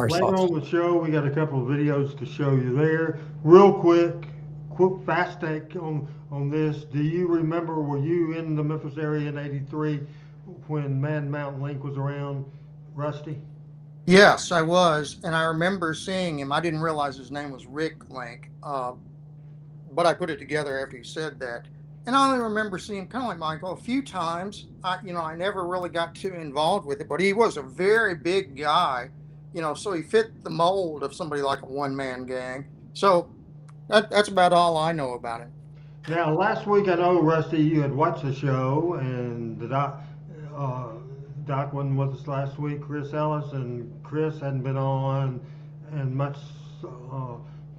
Later on the show, we got a couple of videos to show you there. Real quick, fast take on this. Do you remember, were you in the Memphis area in '83 when Man Mountain Link was around, Rusty? Yes, I was, and I remember seeing him. I didn't realize his name was Rick Link, but I put it together after he said that. And I only remember seeing him kind of like Michael a few times. I never really got too involved with it, but he was a very big guy, so he fit the mold of somebody like a one-man gang. So that's about all I know about it. Now, last week, I know, Rusty, you had watched the show, and the Doc wasn't with us last week, Chris Ellis, and Chris hadn't been on in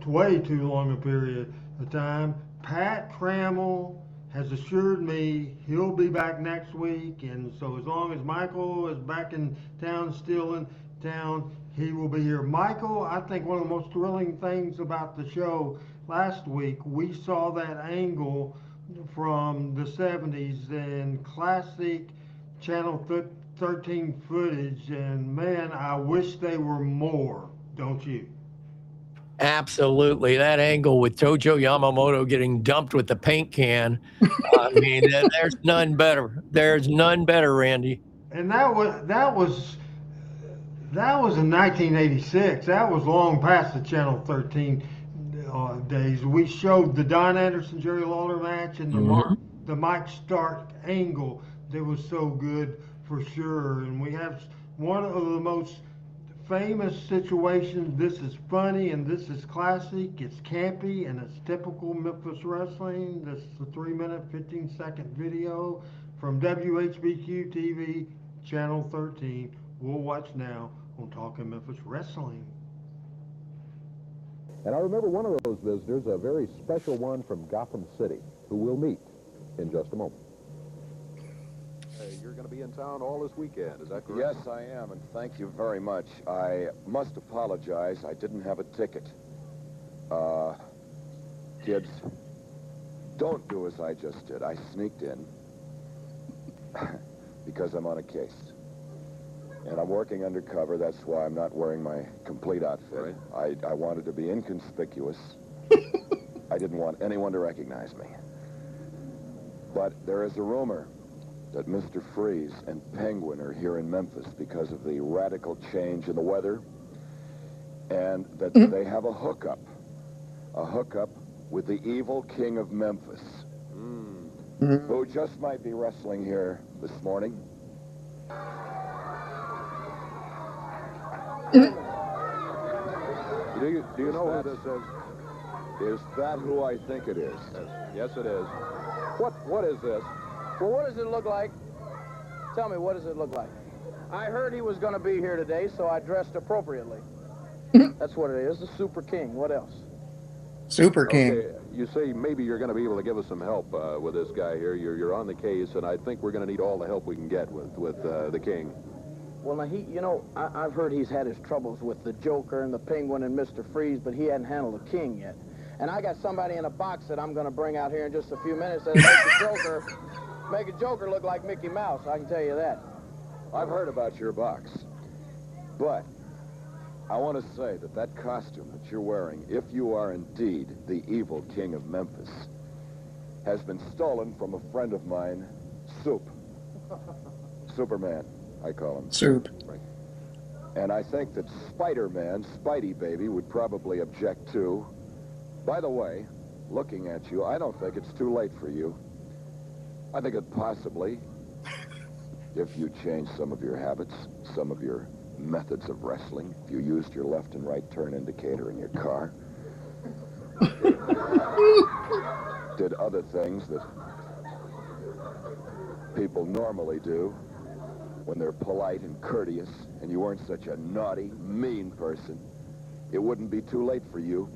way too long a period of time. Pat Trammell has assured me he'll be back next week, and so as long as Michael is back in town, still in town, he will be here. Michael, I think one of the most thrilling things about the show last week, we saw that angle from the 70s and classic Channel 13 footage, and man, I wish they were more, don't you? Absolutely. That angle with Tojo Yamamoto getting dumped with the paint can. I mean, there's none better. There's none better, Randy. And that was in 1986. That was long past the Channel 13 days. We showed the Don Anderson Jerry Lawler match and the Mike Stark angle that was so good for sure. And we have one of the most famous situations. This is funny and this is classic. It's campy and it's typical Memphis wrestling. This is a 3-minute, 15-second video from WHBQ TV, Channel 13. We'll watch now on Talking Memphis Wrestling. And I remember one of those visitors, a very special one from Gotham City, who we'll meet in just a moment. Hey, you're going to be in town all this weekend, is that correct? Yes, I am, and thank you very much. I must apologize. I didn't have a ticket. Kids, don't do as I just did. I sneaked in because I'm on a case. And I'm working undercover. That's why I'm not wearing my complete outfit. Right. I wanted to be inconspicuous. I didn't want anyone to recognize me. But there is a rumor that Mr. Freeze and Penguin are here in Memphis because of the radical change in the weather, and that they have a hookup with the evil king of Memphis, who just might be wrestling here this morning. Do you know who this is? Is that who I think it is? Yes, it is. What is this? Well, what does it look like? Tell me, what does it look like? I heard he was going to be here today, so I dressed appropriately. That's what it is, the Super King. What else? Super King. Okay, you say maybe you're going to be able to give us some help with this guy here. You're on the case, and I think we're going to need all the help we can get with the King. Well, now, I've heard he's had his troubles with the Joker and the Penguin and Mr. Freeze, but he hadn't handled the King yet. And I got somebody in a box that I'm going to bring out here in just a few minutes that'll make a Joker look like Mickey Mouse, I can tell you that. I've heard about your box, but I want to say that costume that you're wearing, if you are indeed the evil king of Memphis, has been stolen from a friend of mine, Soup. Superman, I call him. Soup. Right. And I think that Spider-Man, Spidey Baby, would probably object too. By the way, looking at you, I don't think it's too late for you. I think that possibly, if you change some of your habits, some of your methods of wrestling, if you used your left and right turn indicator in your car, did other things that people normally do when they're polite and courteous, and you weren't such a naughty, mean person, it wouldn't be too late for you.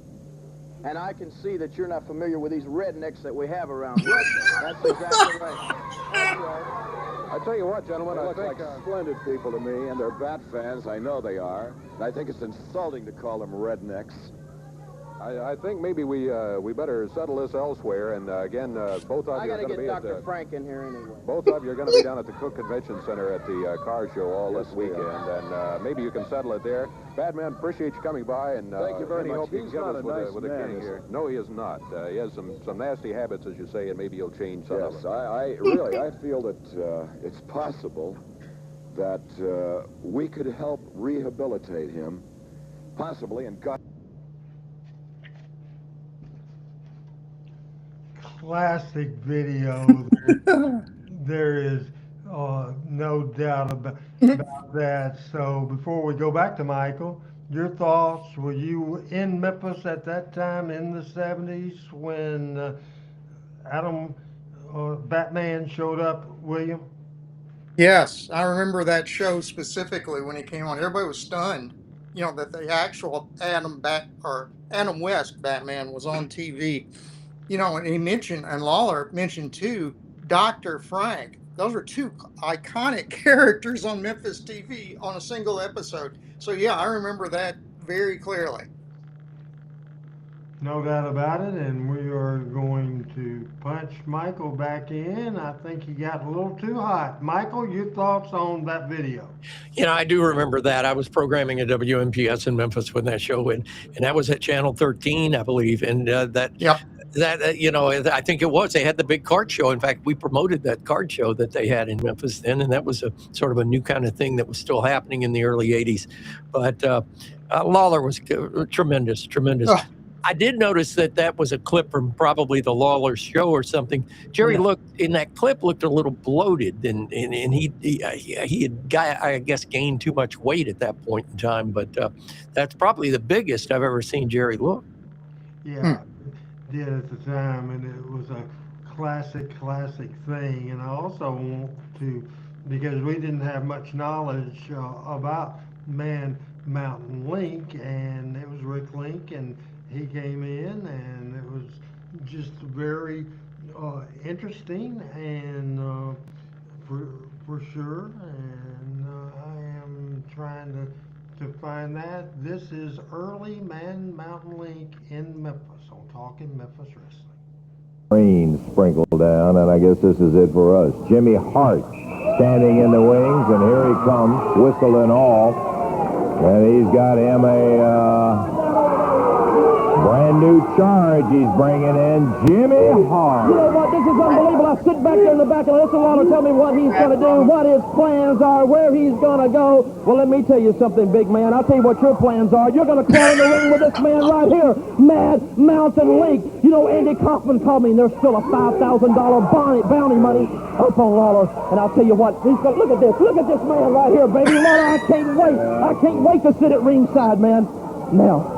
And I can see that you're not familiar with these rednecks that we have around here. That's exactly right. That's right. I tell you what, gentlemen, they look like splendid people to me, and they're Bat fans. I know they are. And I think it's insulting to call them rednecks. I think maybe we better settle this elsewhere. And again, both of you are going to be get Dr. Frank in here anyway. Both of you are going to be down at the Cook Convention Center at the car show all this weekend, and maybe you can settle it there. Badman, appreciate you coming by, and thank you very much. He's not a nice with man, king here. No, he is not. He has some nasty habits, as you say, and maybe he'll change some of them. Yes, I really feel that it's possible that we could help rehabilitate him, possibly, and God. Classic video. There is no doubt about that. So before we go back to Michael, your thoughts, were you in Memphis at that time in the 70s when Adam Batman showed up, William? Yes, I remember that show specifically when he came on. Everybody was stunned, you know, that the actual Adam West Batman was on TV. You know, and he mentioned, and Lawler mentioned too, Dr. Frank. Those were two iconic characters on Memphis TV on a single episode. So yeah, I remember that very clearly. No doubt about it, and we are going to punch Michael back in. I think he got a little too hot. Michael, your thoughts on that video? You know, I do remember that. I was programming at WMPS in Memphis when that show went, and that was at Channel 13, I believe, and you know, I think it was. They had the big card show. In fact, we promoted that card show that they had in Memphis then, and that was a sort of a new kind of thing that was still happening in the early 80s. But Lawler was tremendous. Oh. I did notice that was a clip from probably the Lawler show or something. Jerry looked a little bloated, and he had, I guess, gained too much weight at that point in time. But that's probably the biggest I've ever seen Jerry look. Yeah. Did at the time, and it was a classic thing. And I also want to, because we didn't have much knowledge about Man Mountain Link, and it was Rick Link, and he came in, and it was just very interesting, and for sure. And I am trying to find that. This is early Man Mountain Link in Memphis on Talking Memphis Wrestling. Rain sprinkled down, and I guess this is it for us. Jimmy Hart standing in the wings, and here he comes, whistle and all, and he's got him a brand new charge. He's bringing in Jimmy Hart. You know what? This is unbelievable. I sit back there in the back and listen to tell me what he's going to do, what his plans are, where he's going to go. Well, let me tell you something, big man. I'll tell you what your plans are. You're going to climb the ring with this man right here, Mad Mountain Link. You know, Andy Kaufman called me, and there's still a $5,000 bounty money up on Lawler. And I'll tell you what, he's going to look at this. Look at this man right here, baby. Lawler, I can't wait. I can't wait to sit at ringside, man. Now,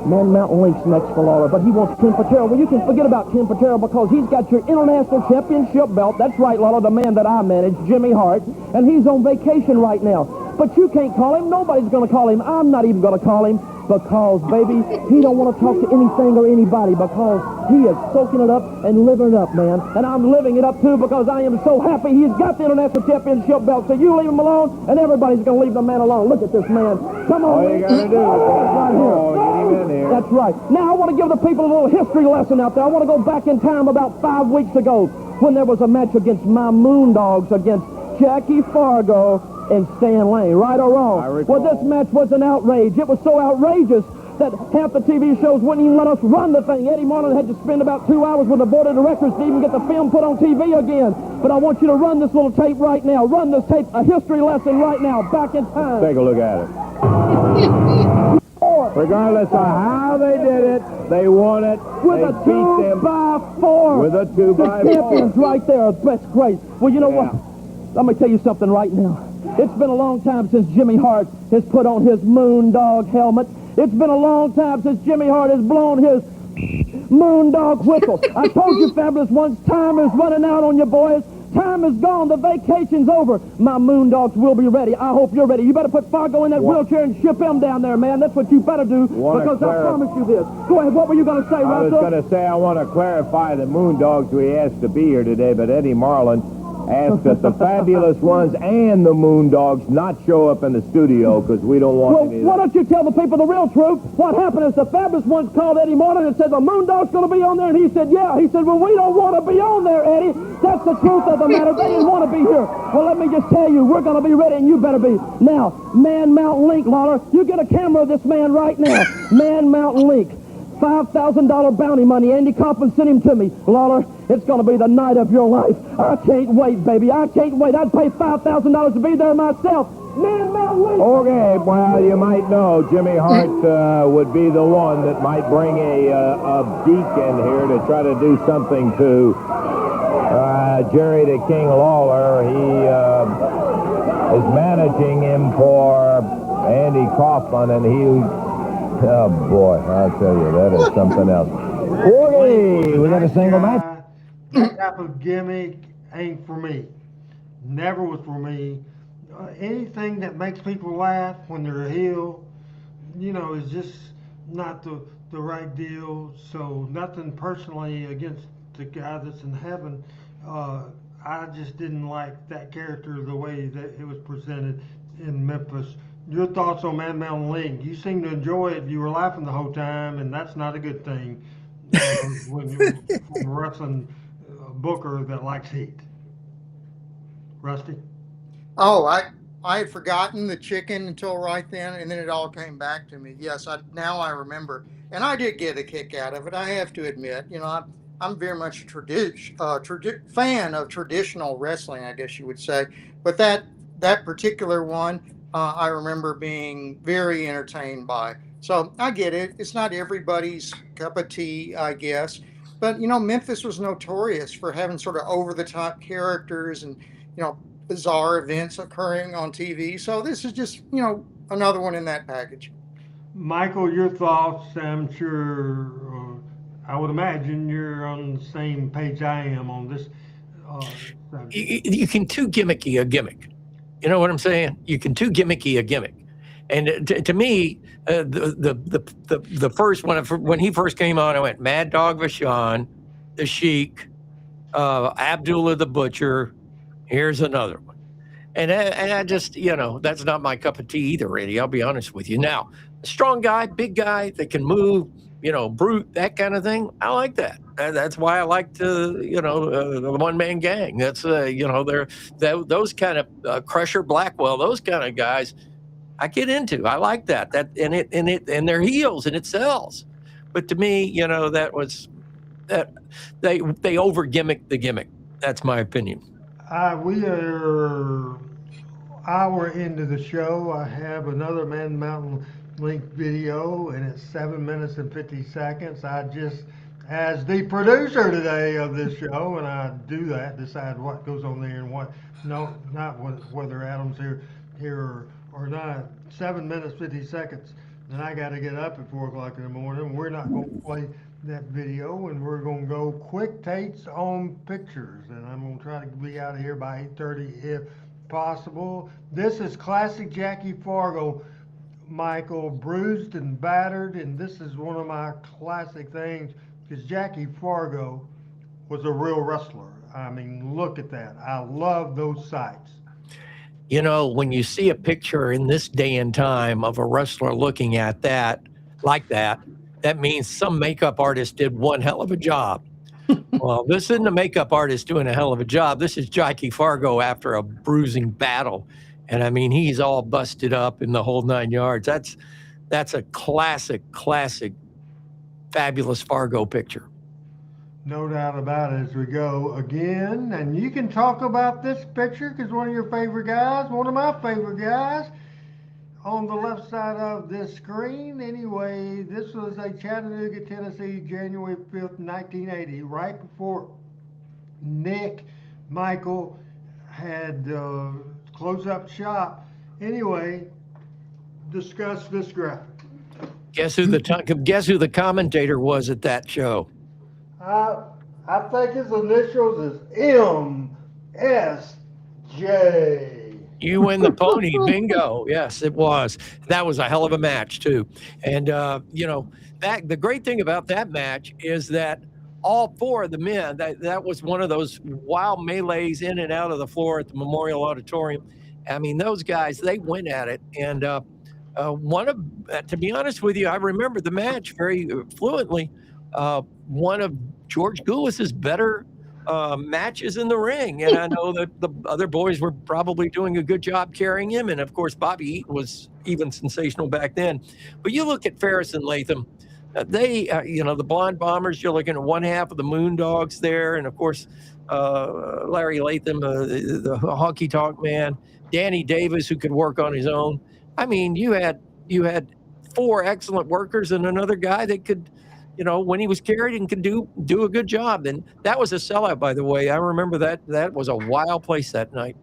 Man Mountain Link's next for Lawler, but he wants Ken Patera. Well, you can forget about Ken Patera because he's got your international championship belt. That's right, Lawler, the man that I manage, Jimmy Hart, and he's on vacation right now. But you can't call him. Nobody's going to call him. I'm not even going to call him because, baby, he don't want to talk to anything or anybody because he is soaking it up and living it up, man. And I'm living it up, too, because I am so happy he's got the international championship belt. So you leave him alone, and everybody's going to leave the man alone. Look at this man. Come on. All you got to do is right here. Get him in there. That's right. Now I want to give the people a little history lesson out there. I want to go back in time about 5 weeks ago when there was a match against my Moondogs against Jackie Fargo and Stan Lane. Right or wrong? Well, this match was an outrage. It was so outrageous that half the TV shows wouldn't even let us run the thing. Eddie Marlin had to spend about 2 hours with the board of directors to even get the film put on TV again. But I want you to run this little tape right now. Run this tape, a history lesson right now, back in time. Take a look at it. Regardless of how they did it, they won it. With They a beat them 2x4. with a 2x4. The champions right there. That's great. Well, you know Yeah. what? Let me tell you something right now. It's been a long time since Jimmy Hart has put on his Moondog helmet. It's been a long time since Jimmy Hart has blown his Moondog whistle. I told you, Fabulous Ones, time is running out on you boys. Time is gone. The vacation's over. My Moondogs will be ready. I hope you're ready. You better put Fargo in that wheelchair and ship him down there, man. That's what you better do, because I promise you this. Go ahead. What were you going to say, I was Russell? going to say I want to clarify the Moondogs we asked to be here today, but Eddie Marlin asked that the Fabulous Ones and the Moondogs not show up in the studio because we don't want Well, any of why that. don't you tell the people the real truth? What happened is the Fabulous Ones called Eddie Martin and said the Moondog's going to be on there, and he said, yeah. He said, well, we don't want to be on there, Eddie. That's the truth of the matter. They didn't want to be here. Well, let me just tell you, we're going to be ready, and you better be. Now, Man Mountain Link, Lawler, you get a camera of this man right now. Man Mountain Link. $5,000 bounty money. Andy Kaufman sent him to me. Lawler, it's going to be the night of your life. I can't wait, baby. I can't wait. I'd pay $5,000 to be there myself. Man Mountain Link. Okay, well, you might know Jimmy Hart would be the one that might bring a deacon here to try to do something to Jerry the King Lawler. He is managing him for Andy Kaufman, and he... Oh, boy, I'll tell you, that is something else. Okay, we got a single match. That type of gimmick ain't for me. Never was for me. Anything that makes people laugh when they're a heel, you know, is just not the right deal. So nothing personally against the guy that's in heaven. I just didn't like that character the way that it was presented in Memphis. Your thoughts on Man Mountain Link? You seem to enjoy it. You were laughing the whole time, and that's not a good thing when you're a wrestling booker that likes heat. Rusty? Oh, I had forgotten the chicken until right then, and then it all came back to me. Yes, now I remember, and I did get a kick out of it. I have to admit, you know, I'm very much a fan of traditional wrestling, I guess you would say. But that particular one, I remember being very entertained by. So I get it. It's not everybody's cup of tea, I guess. But, you know, Memphis was notorious for having sort of over-the-top characters and, you know, bizarre events occurring on TV. So this is just, you know, another one in that package. Michael, your thoughts? I'm sure, I would imagine you're on the same page I am on this subject. You can too gimmicky a gimmick. You know what I'm saying? You can too gimmicky a gimmick. And to me, the first one, when he first came on, I went Mad Dog Vachon, the Sheik, Abdullah the Butcher. Here's another one. And I just, you know, that's not my cup of tea either, Eddie. I'll be honest with you. Now, a strong guy, big guy that can move, you know, brute, that kind of thing. I like that. That's why I like the one-man gang. That's, you know, those kind of Crusher Blackwell, those kind of guys I get into. I like that. And they're heels and it sells. But to me, you know, that they over gimmick the gimmick. That's my opinion. We are hour into the show. I have another Man Mountain Link video, and it's 7 minutes and 50 seconds. I just, as the producer today of this show, and I do that, decide what goes on there and what, no, not whether Adam's here or not. 7 minutes, 50 seconds. Then I got to get up at 4 o'clock in the morning. We're not going to play that video, and we're going to go quick takes on pictures, and I'm going to try to be out of here by 8:30 if possible. This is classic Jackie Fargo, Michael, bruised and battered, and this is one of my classic things because Jackie Fargo was a real wrestler. I mean, look at that. I love those sights. You know, when you see a picture in this day and time of a wrestler looking at that, like that means some makeup artist did one hell of a job. Well, this isn't a makeup artist doing a hell of a job. This is Jackie Fargo after a bruising battle. And I mean, he's all busted up in the whole 9 yards. That's a classic, fabulous Fargo picture. No doubt about it as we go again. And you can talk about this picture because one of your favorite guys, one of my favorite guys, on the left side of this screen, anyway, this was a Chattanooga, Tennessee, January 5th, 1980, right before Nick Michael had closed up shop. Anyway, discuss this graphic. Guess who the commentator was at that show? I think his initials is MSJ. You win the pony. Bingo. Yes, it was. That was a hell of a match too. And that the great thing about that match is that all four of the men, that was one of those wild melees in and out of the floor at the Memorial Auditorium. I mean, those guys, they went at it. And to be honest with you, I remember the match very fluently. One of George Goulas's better matches in the ring. And I know that the other boys were probably doing a good job carrying him. And of course, Bobby Eaton was even sensational back then. But you look at Ferris and Latham, the Blonde Bombers, you're looking at one half of the Moondogs there. And of course, Larry Latham, the honky tonk man, Danny Davis, who could work on his own. I mean, you had four excellent workers and another guy that could, when he was carried and could do a good job. And that was a sellout, by the way. I remember that was a wild place that night.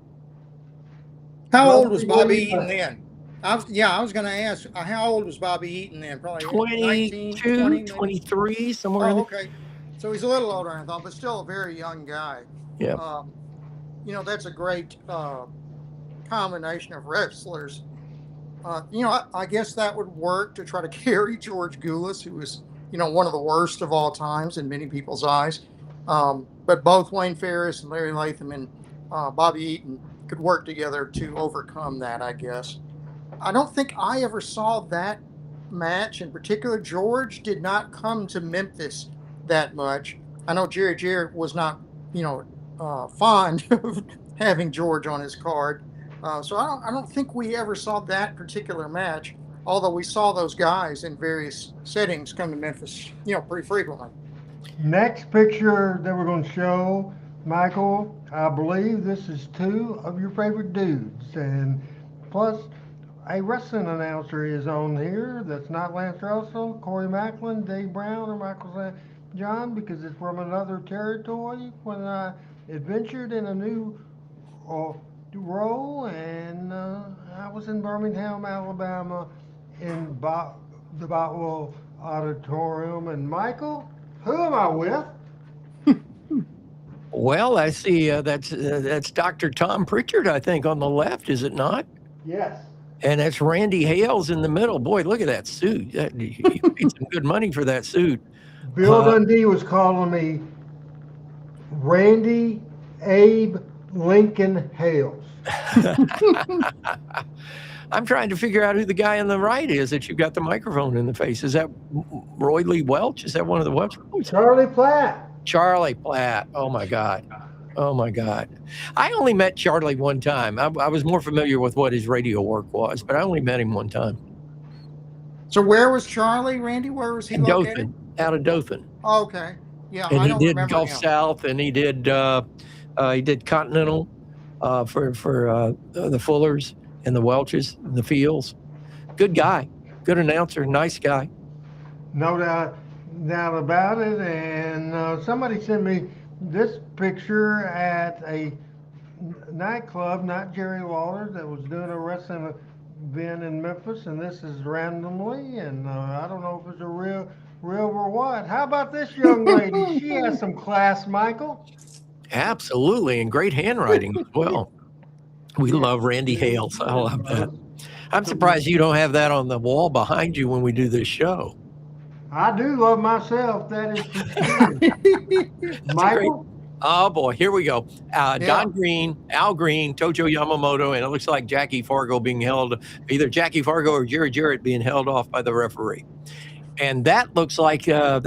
How old was Bobby Eaton then? I was going to ask, how old was Bobby Eaton then? Probably 22, 20, 23, somewhere. Oh, okay. So he's a little older than I thought, but still a very young guy. Yeah. That's a great combination of wrestlers. I guess that would work to try to carry George Goulas, who was, one of the worst of all times in many people's eyes. But both Wayne Ferris and Larry Latham and Bobby Eaton could work together to overcome that, I guess. I don't think I ever saw that match in particular. George did not come to Memphis that much. I know Jerry Jarrett was not, fond of having George on his card. So I don't think we ever saw that particular match, although we saw those guys in various settings come to Memphis, pretty frequently. Next picture that we're going to show, Michael, I believe this is two of your favorite dudes. And plus, a wrestling announcer is on here that's not Lance Russell, Corey Macklin, Dave Brown, or Michael St. John, because it's from another territory when I adventured in a new role, and I was in Birmingham, Alabama, in the Boutwell Auditorium. And Michael, who am I with? Well, I see that's Dr. Tom Pritchard, I think, on the left, is it not? Yes. And that's Randy Hales in the middle. Boy, look at that suit. He paid some good money for that suit. Bill Dundee was calling me Randy Abe Lincoln Hales. I'm trying to figure out who the guy on the right is that you've got the microphone in the face. Is that Roy Lee Welch? Is that one of the Welch? Charlie Platt. Charlie Platt. Oh, my God. Oh, my God. I only met Charlie one time. I was more familiar with what his radio work was, but I only met him one time. So where was Charlie, Randy? Where was he located? Dothan, out of Dothan. Oh, okay. Yeah, and I don't he did remember Gulf him. South, and he did Continental for the Fullers and the Welches and the Fields. Good guy, good announcer, nice guy. No doubt about it. And somebody sent me this picture at a nightclub, not Jerry Lawler, that was doing a wrestling event in Memphis, and this is randomly, and I don't know if it's a real or what. How about this young lady? She has some class, Michael. Absolutely, and great handwriting as well. We love Randy Hales. I love that. I'm surprised you don't have that on the wall behind you when we do this show. I do love myself. That is true. Michael? Oh, boy. Here we go. Don Green, Al Green, Tojo Yamamoto, and it looks like Jackie Fargo being held, either Jackie Fargo or Jerry Jarrett being held off by the referee. And that looks like a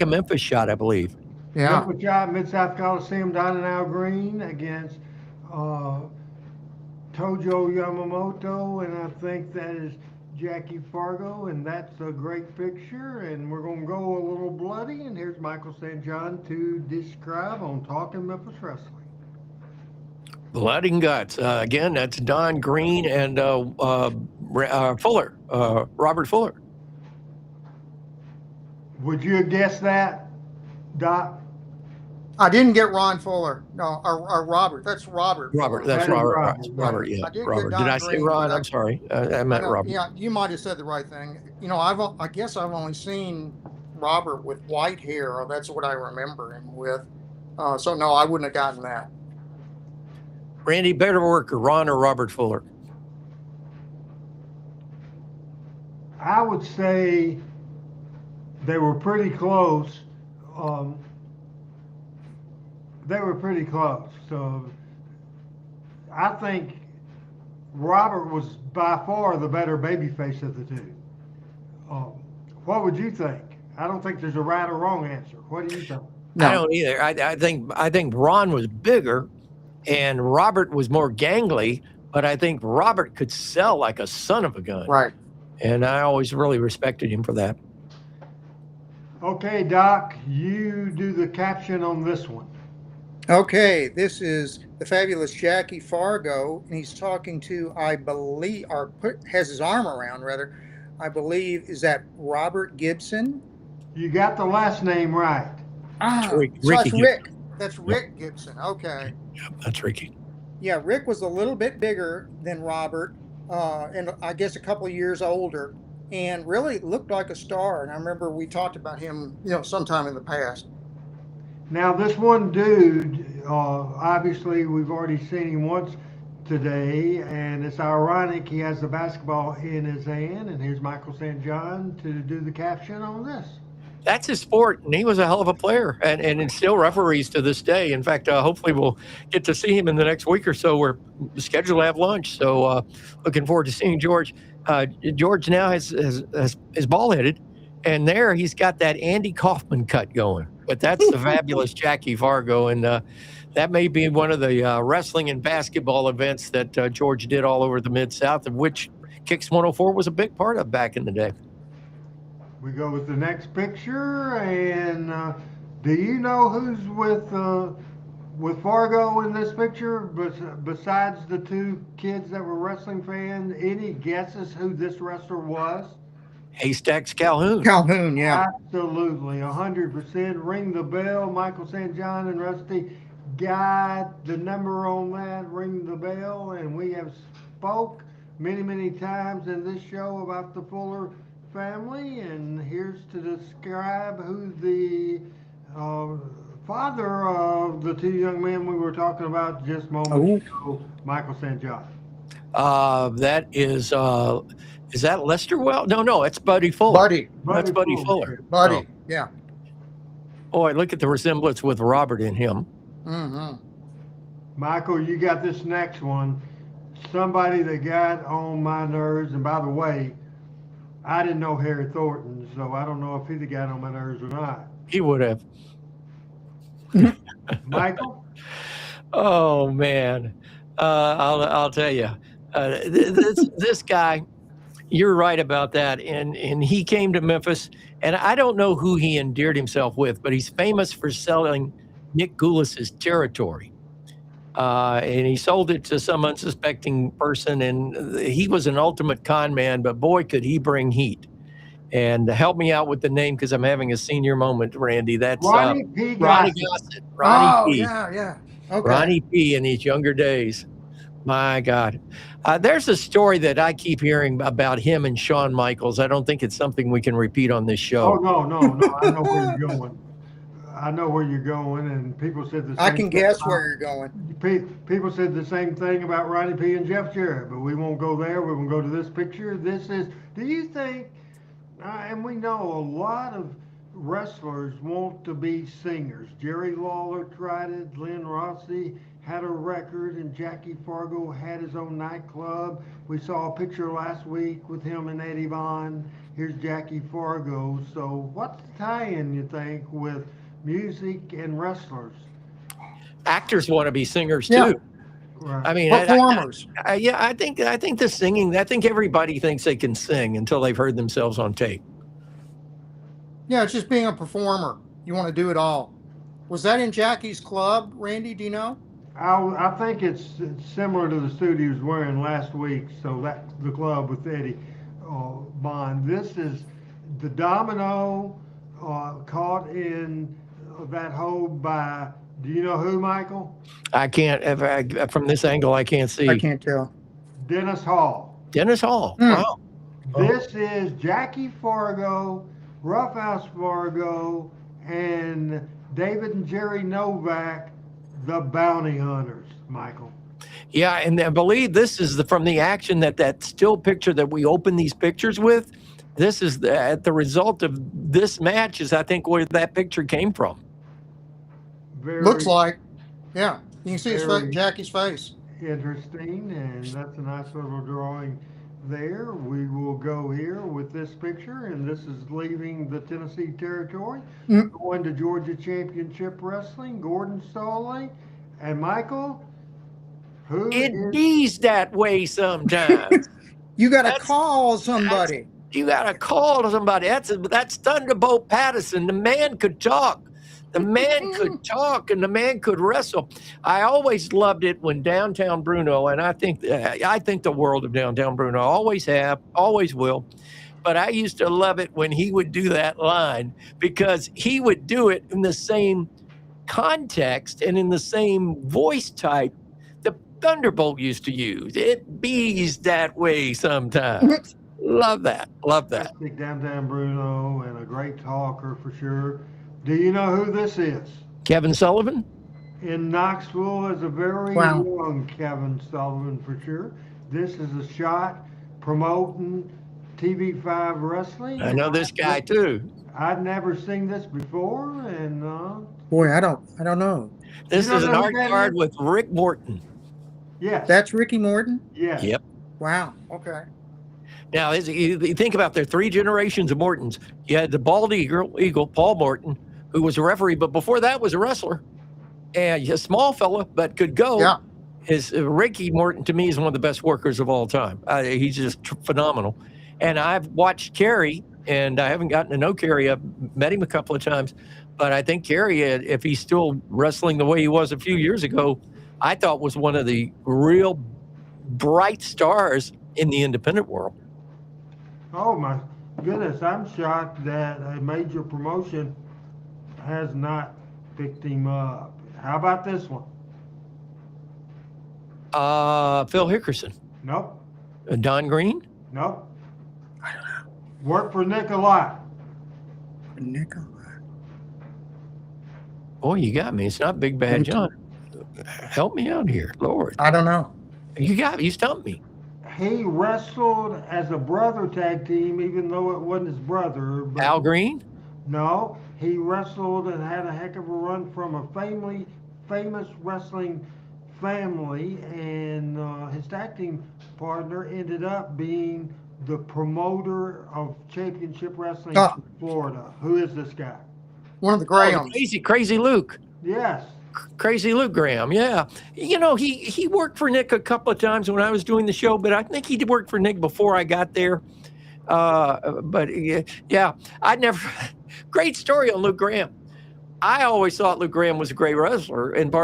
Memphis shot, I believe. Yeah. Memphis shot, Mid-South Coliseum, Don and Al Green against Tojo Yamamoto, and I think that is Jackie Fargo, and that's a great picture, and we're going to go a little bloody, and here's Michael St. John to describe on Talking Memphis Wrestling. Blood and Guts. Again, that's Don Green and Fuller, Robert Fuller. Would you have guessed that, Doc? I didn't get Ron Fuller. No, or Robert. That's Robert. Robert, Fuller. that's That is Robert. Robert, Robert, right. yeah. I did Robert. get Did Don I say Green, Ron? but I'm sorry. I meant Robert. Yeah, you might have said the right thing. You know, I guess I've only seen Robert with white hair, or that's what I remember him with. So no, I wouldn't have gotten that. Randy, better worker, Ron or Robert Fuller? I would say they were pretty close. They were pretty close. So I think Robert was by far the better babyface of the two. What would you think? I don't think there's a right or wrong answer. What do you think? I don't either. I think Ron was bigger and Robert was more gangly, but I think Robert could sell like a son of a gun. Right. And I always really respected him for that. Okay, Doc, you do the caption on this one. Okay, this is the fabulous Jackie Fargo, and he's talking to, I believe, has his arm around, rather, I believe, is that Robert Gibson? You got the last name right. So that's Rick. That's Rick Gibson. Okay. Yep, that's Ricky. Yeah, Rick was a little bit bigger than Robert, and I guess a couple of years older, and really looked like a star. And I remember we talked about him, sometime in the past. Now, this one dude, obviously, we've already seen him once today, and it's ironic he has the basketball in his hand, and here's Michael St. John to do the caption on this. That's his sport, and he was a hell of a player, and it's still referees to this day. In fact, hopefully we'll get to see him in the next week or so. We're scheduled to have lunch, so looking forward to seeing George. George now is ball-headed, and there he's got that Andy Kaufman cut going. But that's the fabulous Jackie Fargo, and that may be one of the wrestling and basketball events that George did all over the Mid-South, of which Kicks 104 was a big part of back in the day. We go with the next picture, and do you know who's with Fargo in this picture, besides the two kids that were wrestling fans? Any guesses who this wrestler was? Haystacks Calhoun. Calhoun, yeah. Absolutely, 100%. Ring the bell. Michael St. John and Rusty got the number on that. Ring the bell, and we have spoke many, many times in this show about the Fuller family, and here's to describe who the father of the two young men we were talking about just moments ago, Michael St. John. That is that Lester Well? No, it's Buddy Fuller. That's Buddy Fuller. Buddy, yeah. Boy, look at the resemblance with Robert in him. Mm-hmm. Michael, you got this next one. Somebody that got on my nerves, and by the way, I didn't know Harry Thornton, so I don't know if he'd have got on my nerves or not. He would have. Michael? Oh man, I'll tell you, this guy. You're right about that, and he came to Memphis, and I don't know who he endeared himself with, but he's famous for selling Nick Goulis's territory. And he sold it to some unsuspecting person, and he was an ultimate con man, but boy, could he bring heat. And help me out with the name, because I'm having a senior moment, Randy. That's Ronnie P. Ronnie Gossett. Gossett. Ronnie P. Yeah. Okay. Ronnie P. in his younger days. My God. There's a story that I keep hearing about him and Shawn Michaels. I don't think it's something we can repeat on this show. Oh, no. I know where you're going. I know where you're going, and people said the same I can thing guess about, where you're going. People said the same thing about Ronnie P. and Jeff Jarrett, but we won't go there. We will go to this picture. This is, do you think, and we know a lot of wrestlers want to be singers. Jerry Lawler tried it, Lynn Rossi had a record, and Jackie Fargo had his own nightclub. We saw a picture last week with him and Eddie Vaughn. Here's Jackie Fargo. So what's the tie-in, you think, with music and wrestlers? Actors want to be singers Yeah. too. Right. I mean, Performers. I think the singing. I think everybody thinks they can sing until they've heard themselves on tape. Yeah, it's just being a performer. You want to do it all. Was that in Jackie's club, Randy? Do you know? I think it's similar to the suit he was wearing last week. So that's the club with Eddie Bond. This is the domino caught in that hole by. Do you know who, Michael? I can't, from this angle, I can't see. I can't tell. Dennis Hall. Dennis Hall. Hmm. Wow. This is Jackie Fargo, Roughhouse Fargo, and David and Jerry Novak, the bounty hunters, Michael. Yeah, and I believe this is from the action that still picture that we open these pictures with. This is the result of this match is, I think, where that picture came from. Looks like. Yeah. You can see very Jackie's face. interesting, and that's a nice little drawing there. We will go here with this picture, and this is leaving the Tennessee territory, going to Georgia Championship Wrestling, Gordon Stalley, and Michael, who It bees that way sometimes. You got to call somebody. You got to call somebody. That's Thunderbolt Patterson. The man could talk. The man could talk, and the man could wrestle. I always loved it when Downtown Bruno, and I think the world of Downtown Bruno. Always have, always will. But I used to love it when he would do that line, because he would do it in the same context and in the same voice type the Thunderbolt used to use. It bees that way sometimes. Love that. Love that. Classic Downtown Bruno, and a great talker for sure. Do you know who this is? Kevin Sullivan? In Knoxville is a very young Kevin Sullivan for sure. This is a shot promoting TV5 wrestling. I know this guy too. I'd never seen this before, and boy, I don't know. This is an art card with Rick Morton. Yes. That's Ricky Morton? Yes. Yep. Wow. Okay. Now, you think about there 3 generations of Mortons. You had the bald eagle, Paul Morton, who was a referee, but before that was a wrestler. And a small fella, but could go. Yeah. Ricky Morton, to me, is one of the best workers of all time. He's just phenomenal. And I've watched Kerry, and I haven't gotten to know Kerry. I've met him a couple of times. But I think Kerry, if he's still wrestling the way he was a few years ago, I thought was one of the real bright stars in the independent world. Oh my goodness, I'm shocked that a major promotion has not picked him up. How about this one? Phil Hickerson. Nope. Don Green? Nope. I don't know. Worked for Nick a lot. Nick a lot. Boy, you got me. It's not Big Bad John. Help me out here, Lord. I don't know. You stumped me. He wrestled as a brother tag team, even though it wasn't his brother. But Al Green? No, he wrestled and had a heck of a run from a famous wrestling family, and his tag team partner ended up being the promoter of Championship Wrestling in Florida. Who is this guy? One of the Grahams. Crazy Luke. Yes. Crazy Luke Graham, yeah. You know, he worked for Nick a couple of times when I was doing the show, but I think he did work for Nick before I got there. But yeah, I never. Great story on Luke Graham. I always thought Luke Graham was a great wrestler, and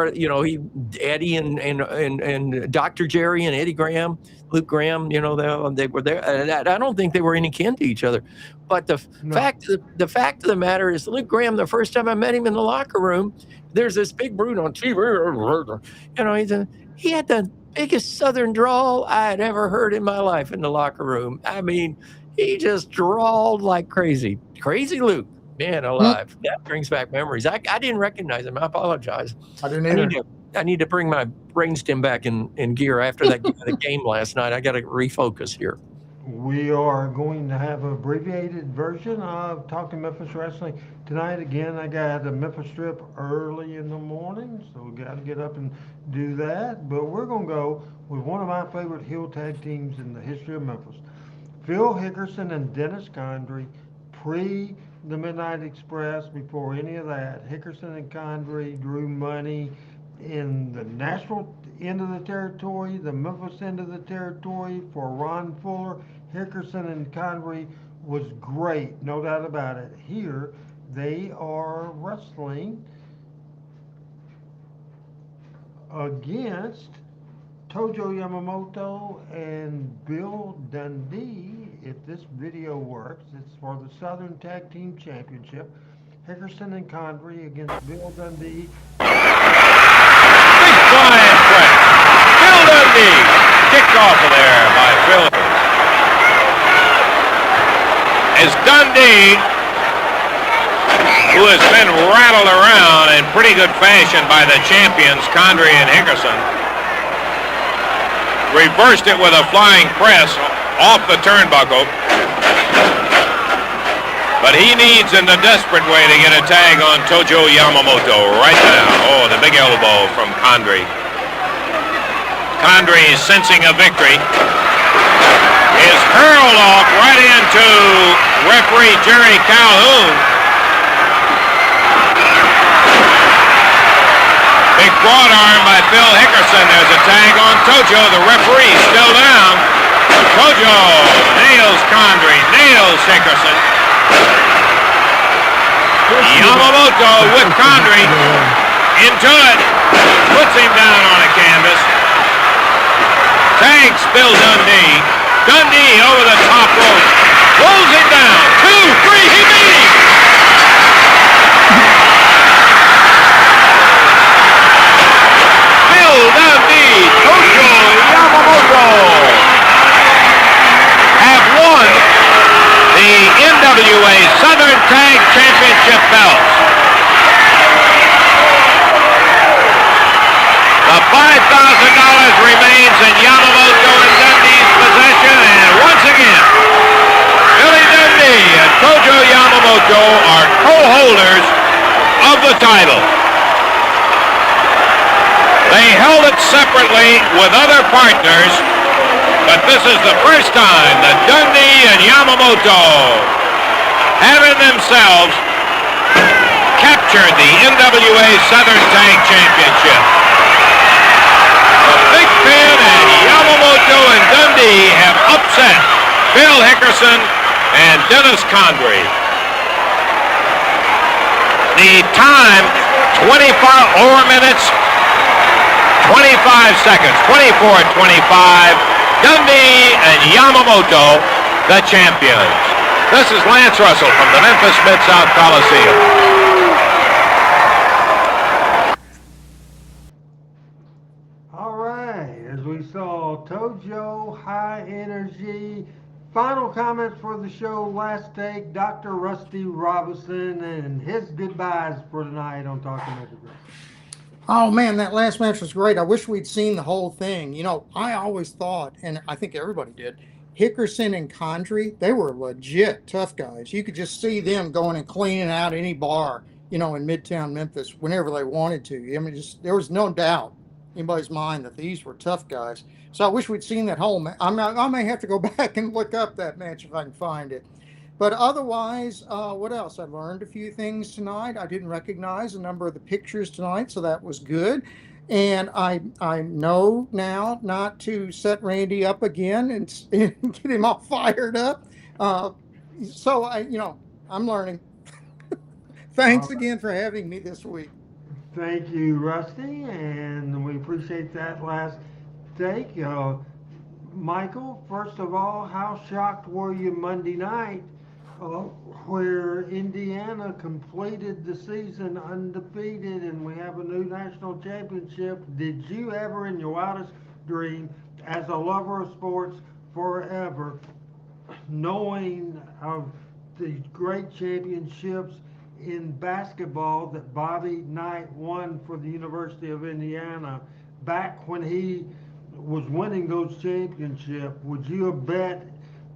Eddie and Dr. Jerry and Eddie Graham, Luke Graham, you know, they were there. I don't think they were any kin to each other. But the fact of the matter is, Luke Graham, the first time I met him in the locker room, there's this big brute on TV. You know, he had the biggest Southern drawl I had ever heard in my life in the locker room. I mean, he just drawled like crazy. Crazy Luke. Man alive. That brings back memories. I didn't recognize him. I apologize. I didn't either. I need to bring my brainstem back in gear after the game last night. I got to refocus here. We are going to have an abbreviated version of Talking Memphis Wrestling tonight. Again, I got a Memphis trip early in the morning, so we got to get up and do that. But we're going to go with one of my favorite heel tag teams in the history of Memphis. Phil Hickerson and Dennis Condrey, pre the Midnight Express, before any of that. Hickerson and Condrey drew money in the Nashville end of the territory, the Memphis end of the territory for Ron Fuller. Hickerson and Condrey was great, no doubt about it. Here, they are wrestling against Tojo Yamamoto and Bill Dundee. If this video works, it's for the Southern Tag Team Championship. Hickerson and Condrey against Bill Dundee. Big flying press. Bill Dundee kicked off of there by Phil. As Dundee, who has been rattled around in pretty good fashion by the champions, Condrey and Hickerson, reversed it with a flying press off the turnbuckle. But he needs in a desperate way to get a tag on Tojo Yamamoto right now. Oh, the big elbow from Condrey. Condrey sensing a victory. Is hurled off right into referee Jerry Calhoun. Big broad arm by Phil Hickerson. There's a tag on Tojo. The referee still down. Tojo nails Condrey, nails Hickerson. Yamamoto with Condrey into it. Puts him down on a canvas. Tags Bill Dundee. Dundee over the top rope. Rolls him down. 2, 3, he beat him. Bill Dundee, Tojo Yamamoto have won the NWA Southern Tag Championship belts. The $5,000 remains in Yamamoto and Dundee's possession, and once again, Billy Dundee and Tojo Yamamoto are co-holders of the title. They held it separately with other partners, but this is the first time that Dundee and Yamamoto have in themselves captured the NWA Southern Tag Championship. The Big Pin and Yamamoto and Dundee have upset Bill Hickerson and Dennis Condrey. The time, 24 minutes, 25 seconds, 24:25. Dundee and Yamamoto, the champions. This is Lance Russell from the Memphis Mid-South Coliseum. All right, as we saw, Tojo, high energy. Final comments for the show, last take, Dr. Rusty Robinson and his goodbyes for tonight on Talking Magic Wrestling. Oh man, that last match was great. I wish we'd seen the whole thing. You know, I always thought, and I think everybody did, Hickerson and Condrey, they were legit tough guys. You could just see them going and cleaning out any bar, you know, in Midtown Memphis whenever they wanted to. I mean, just there was no doubt in anybody's mind that these were tough guys. So I wish we'd seen that whole match. I may have to go back and look up that match if I can find it. But otherwise, what else? I learned a few things tonight. I didn't recognize a number of the pictures tonight, so that was good. And I know now not to set Randy up again and get him all fired up. So I'm learning. Thanks again for having me this week. Thank you, Rusty, and we appreciate that last take. Michael, first of all, how shocked were you Monday night where Indiana completed the season undefeated and we have a new national championship? Did you ever in your wildest dream, as a lover of sports forever, knowing of the great championships in basketball that Bobby Knight won for the University of Indiana back when he was winning those championships, would you have bet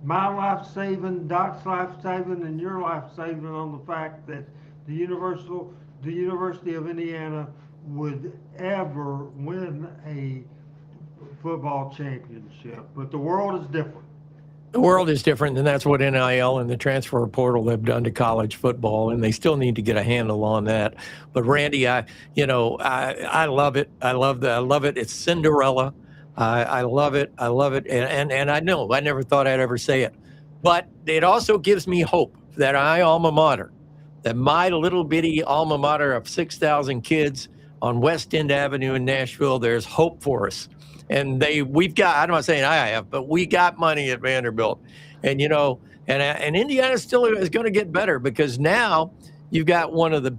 my life saving, Doc's life saving, and your life saving on the fact that the University of Indiana would ever win a football championship? But the world is different. The world is different, and that's what NIL and the transfer portal have done to college football, and they still need to get a handle on that. But Randy, I love it. I love it. It's Cinderella. I love it. I love it. And I know I never thought I'd ever say it, but it also gives me hope that my alma mater, that my little bitty alma mater of 6,000 kids, on West End Avenue in Nashville. There's hope for us. And we've got, I'm not saying I have, but we got money at Vanderbilt. And, you know, and Indiana still is going to get better because now you've got one of the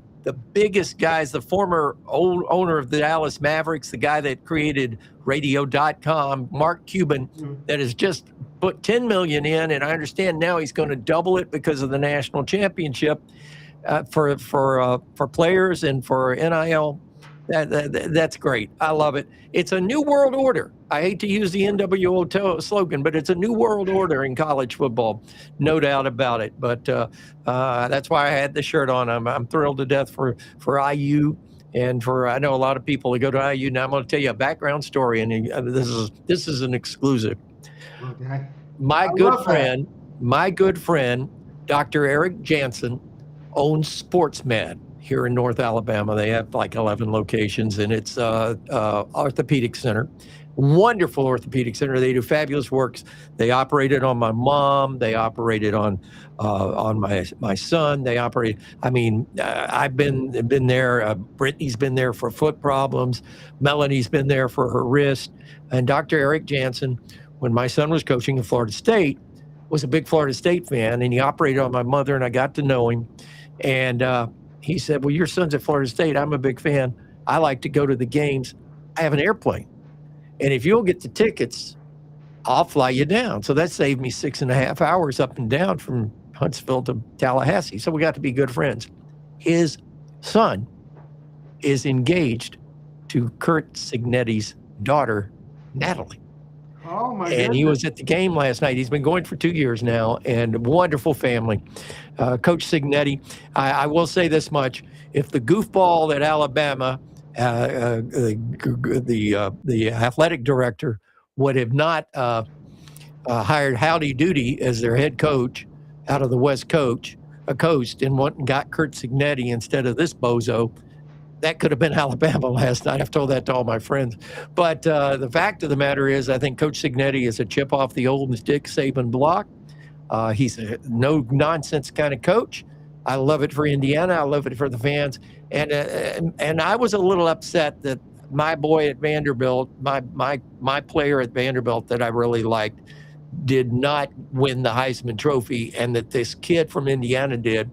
biggest guys, the former owner of the Dallas Mavericks, the guy that created radio.com, Mark Cuban, that has just put $10 million in. And I understand now he's going to double it because of the national championship for players and for NIL. That's great. I love it. It's a new world order. I hate to use the NWO slogan, but it's a new world order in college football, no doubt about it. But that's why I had the shirt on. I'm thrilled to death for IU and I know a lot of people that go to IU. Now I'm going to tell you a background story, and this is an exclusive. Okay. My good friend, Dr. Eric Jansen, owns SportsMed here in North Alabama. They have like 11 locations, and it's orthopedic center. Wonderful orthopedic center. They do fabulous works. They operated on my mom. They operated on my son. They operate. I mean, I've been there. Brittany's been there for foot problems. Melanie's been there for her wrist. And Dr. Eric Jansen, when my son was coaching at Florida State, was a big Florida State fan, and he operated on my mother, and I got to know him. And he said, well, your son's at Florida State. I'm a big fan. I like to go to the games. I have an airplane. And if you'll get the tickets, I'll fly you down. So that saved me 6.5 hours up and down from Huntsville to Tallahassee. So we got to be good friends. His son is engaged to Kurt Signetti's daughter, Natalie. Oh, my And he was at the game last night. He's been going for 2 years now, and wonderful family. Coach Signetti, I will say this much. If the goofball at Alabama, the athletic director, would have not hired Howdy Doody as their head coach out of the West Coast and went and got Kurt Signetti instead of this bozo, that could have been Alabama last night. I've told that to all my friends. But the fact of the matter is, I think Coach Signetti is a chip off the old Dick Saban block. He's a no-nonsense kind of coach. I love it for Indiana. I love it for the fans. And I was a little upset that my boy at Vanderbilt, my player at Vanderbilt that I really liked, did not win the Heisman Trophy, and that this kid from Indiana did.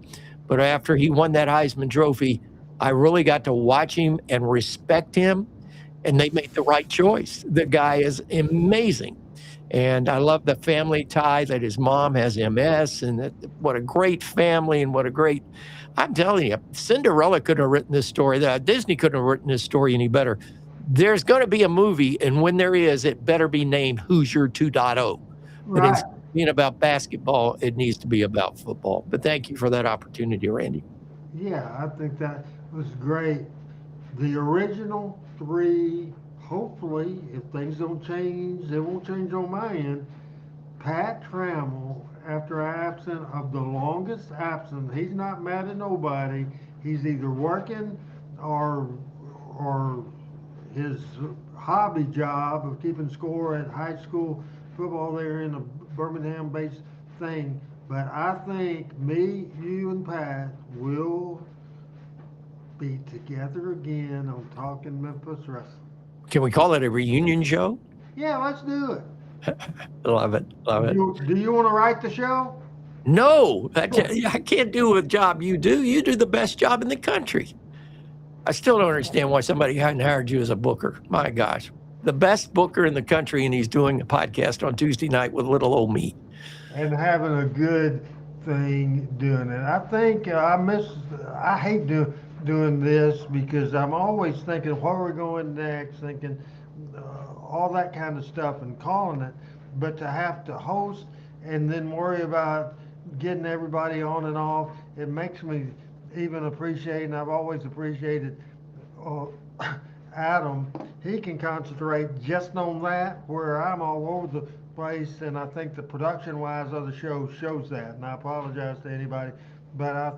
But after he won that Heisman Trophy, I really got to watch him and respect him, and they made the right choice. The guy is amazing. And I love the family tie that his mom has MS, and what a great family, and what a great, I'm telling you, Cinderella couldn't have written this story. Disney couldn't have written this story any better. There's going to be a movie, and when there is, it better be named Hoosier 2.0. But Right. instead of being about basketball, it needs to be about football. But thank you for that opportunity, Randy. Yeah, I think that was great. The original three, hopefully, if things don't change, they won't change on my end. Pat Trammell, after an absence of the longest absence, he's not mad at nobody. He's either working or his hobby job of keeping score at high school football there in a Birmingham-based thing. But I think me, you, and Pat will be together again on Talking Memphis Wrestling. Can we call it a reunion show? Yeah, let's do it. Love it. Love it. Do you want to write the show? No, I can't do a job you do. You do the best job in the country. I still don't understand why somebody hadn't hired you as a booker. My gosh. The best booker in the country, and he's doing a podcast on Tuesday night with little old me. And having a good thing doing it. I think I hate doing this because I'm always thinking, where are we going next? Thinking all that kind of stuff and calling it. But to have to host and then worry about getting everybody on and off, it makes me even appreciate, and I've always appreciated Adam. He can concentrate just on that, where I'm all over the place, and I think the production-wise of the show shows that. And I apologize to anybody, but I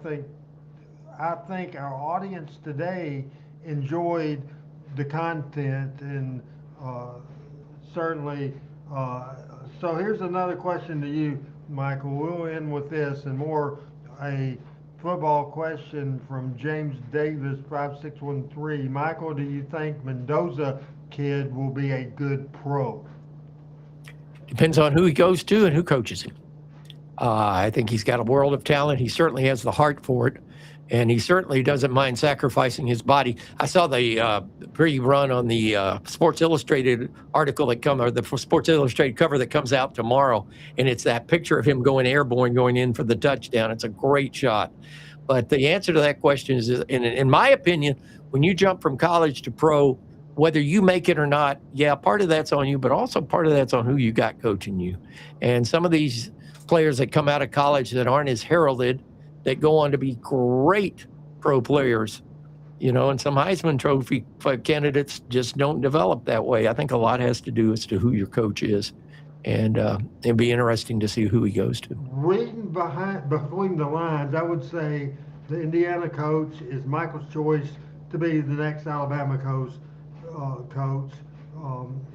think our audience today enjoyed the content, and certainly. So here's another question to you, Michael. We'll end with this, and more a football question from James Davis, 5613. Michael, do you think Mendoza kid will be a good pro? Depends on who he goes to and who coaches him. I think he's got a world of talent. He certainly has the heart for it, and he certainly doesn't mind sacrificing his body. I saw the pre-run on the Sports Illustrated article the Sports Illustrated cover that comes out tomorrow, and it's that picture of him going airborne, going in for the touchdown. It's a great shot. But the answer to that question is, in my opinion, when you jump from college to pro, whether you make it or not, yeah, part of that's on you, but also part of that's on who you got coaching you. And some of these players that come out of college that aren't as heralded, that go on to be great pro players, and some Heisman Trophy candidates just don't develop that way. I think a lot has to do as to who your coach is, and it'd be interesting to see who he goes to. Reading between the lines, I would say the Indiana coach is Michael's choice to be the next Alabama coach.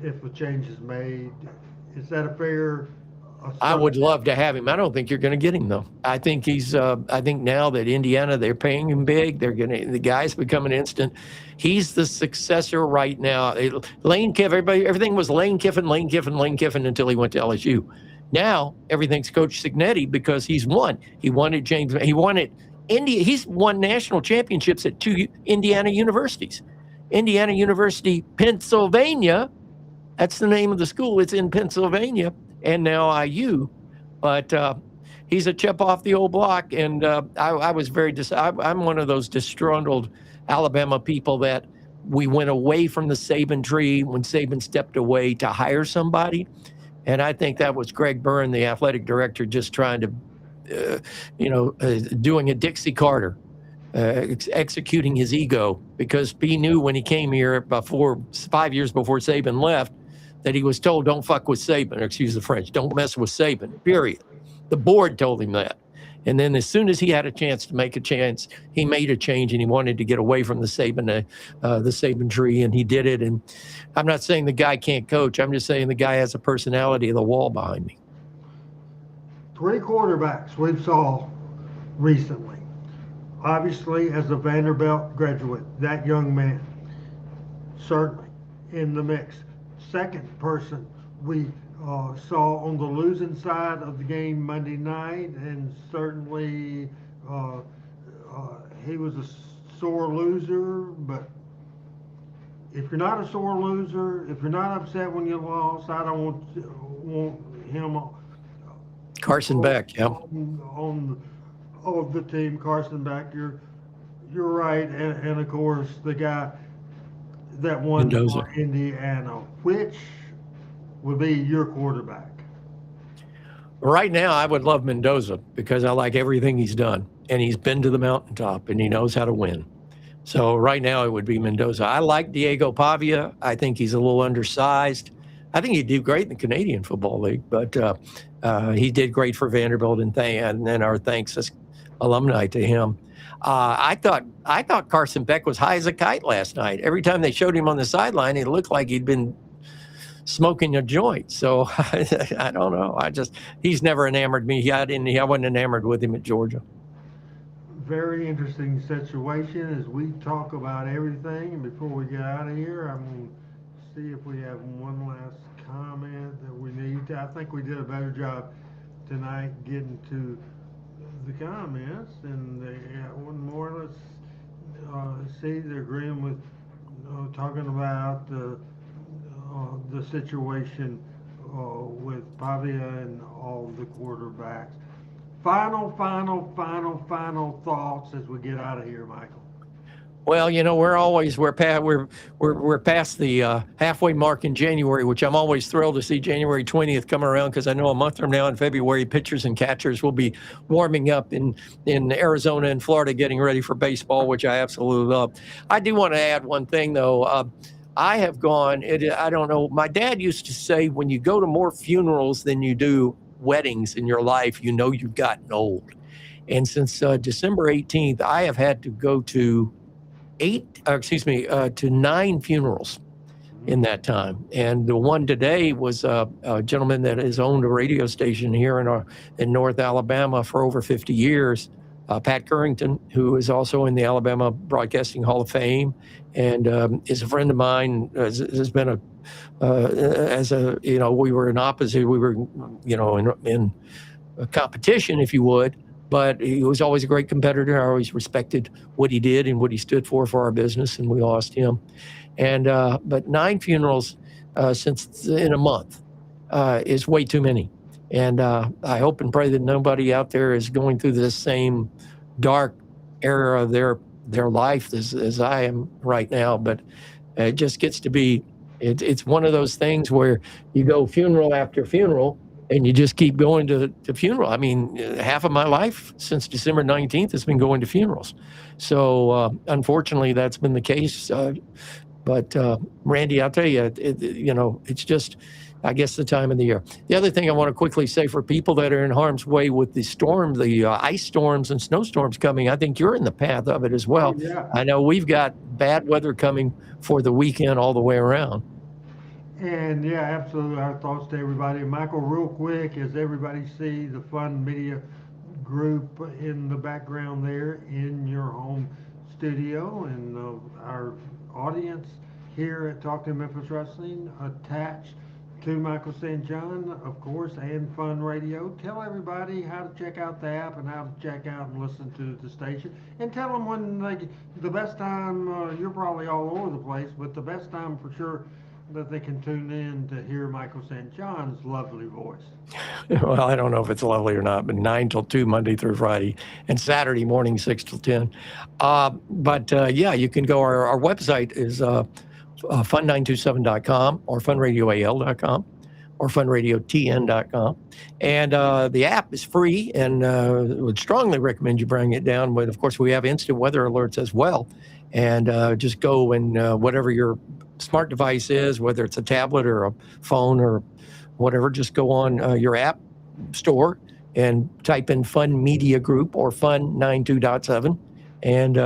If a change is made, is that a fair? I would love to have him. I don't think you're going to get him though. I think he's. I think now that Indiana, they're paying him big. The guy's becoming instant. He's the successor right now. Lane Kiffin. Everything was Lane Kiffin until he went to LSU. Now everything's Coach Cignetti because he's won. He won at James. He won at India. He's won national championships at 2 Indiana universities. Indiana University, Pennsylvania. That's the name of the school. It's in Pennsylvania. And now IU, but he's a chip off the old block, and I was I'm one of those disgruntled Alabama people that we went away from the Saban tree when Saban stepped away to hire somebody, and I think that was Greg Byrne, the athletic director, just trying to, doing a Dixie Carter, executing his ego, because he knew when he came here 5 years before Saban left, that he was told, don't fuck with Saban, or excuse the French, don't mess with Saban, period. The board told him that. And then as soon as he had a chance to make a chance, he made a change, and he wanted to get away from the Saban tree, and he did it. And I'm not saying the guy can't coach. I'm just saying the guy has a personality of the wall behind me. 3 quarterbacks we saw recently. Obviously, as a Vanderbilt graduate, that young man, certainly in the mix. Second person we saw on the losing side of the game Monday night, and certainly he was a sore loser, but if you're not a sore loser, if you're not upset when you lost, I don't want him Carson Beck, yeah. On the team. Carson Beck, you're right, and of course the guy that won for Indiana. Which would be your quarterback? Right now, I would love Mendoza because I like everything he's done, and he's been to the mountaintop, and he knows how to win. So right now, it would be Mendoza. I like Diego Pavia. I think he's a little undersized. I think he'd do great in the Canadian Football League, but he did great for Vanderbilt, and then our thanks as alumni to him. I thought Carson Beck was high as a kite last night. Every time they showed him on the sideline, it looked like he'd been smoking a joint. So I don't know. He's never enamored me. I wasn't enamored with him at Georgia. Very interesting situation as we talk about everything. And before we get out of here, I'm going to see if we have one last comment that we need. I think we did a better job tonight getting to the comments, and they one more. Let's see. They're agreeing with talking about the situation with Pavia and all the quarterbacks. Final thoughts as we get out of here, Michael. Well, we're past the halfway mark in January, which I'm always thrilled to see January 20th come around, because I know a month from now in February, pitchers and catchers will be warming up in Arizona and Florida, getting ready for baseball, which I absolutely love. I do want to add one thing, though. I have gone, I don't know, my dad used to say, when you go to more funerals than you do weddings in your life, you've gotten old. And since December 18th, I have had to go to 9 funerals in that time. And the one today was a gentleman that has owned a radio station here in North Alabama for over 50 years. Pat Currington, who is also in the Alabama Broadcasting Hall of Fame, and is a friend of mine. Has been we were in opposite. We were, in a competition, if you would. But he was always a great competitor. I always respected what he did and what he stood for our business, and we lost him. And but 9 funerals since in a month is way too many. And I hope and pray that nobody out there is going through this same dark era of their life as I am right now. But it just gets to be, it's one of those things where you go funeral after funeral, and you just keep going to funeral. I mean, half of my life since December 19th has been going to funerals. So unfortunately, that's been the case. But Randy, I'll tell you, it's just, I guess, the time of the year. The other thing I want to quickly say for people that are in harm's way with the storm, the ice storms and snowstorms coming, I think you're in the path of it as well. Oh, yeah. I know we've got bad weather coming for the weekend all the way around. And yeah, absolutely. Our thoughts to everybody. Michael, real quick, as everybody see the Fun Media Group in the background there in your home studio, and our audience here at Talking Memphis Wrestling attached to Michael St. John, of course, and Fun Radio. Tell everybody how to check out the app and how to check out and listen to the station, and tell them when the best time. You're probably all over the place, but the best time for sure that they can tune in to hear Michael St. John's lovely voice. Well, I don't know if it's lovely or not, but 9 till 2 Monday through Friday, and Saturday morning 6 till 10. Yeah, you can go. Our website is fun927.com or funradioal.com or funradiotn.com. And the app is free, and would strongly recommend you bring it down. But of course, we have instant weather alerts as well. And just go and whatever your smart device is, whether it's a tablet or a phone or whatever, just go on your app store and type in Fun Media Group or Fun 92.7, and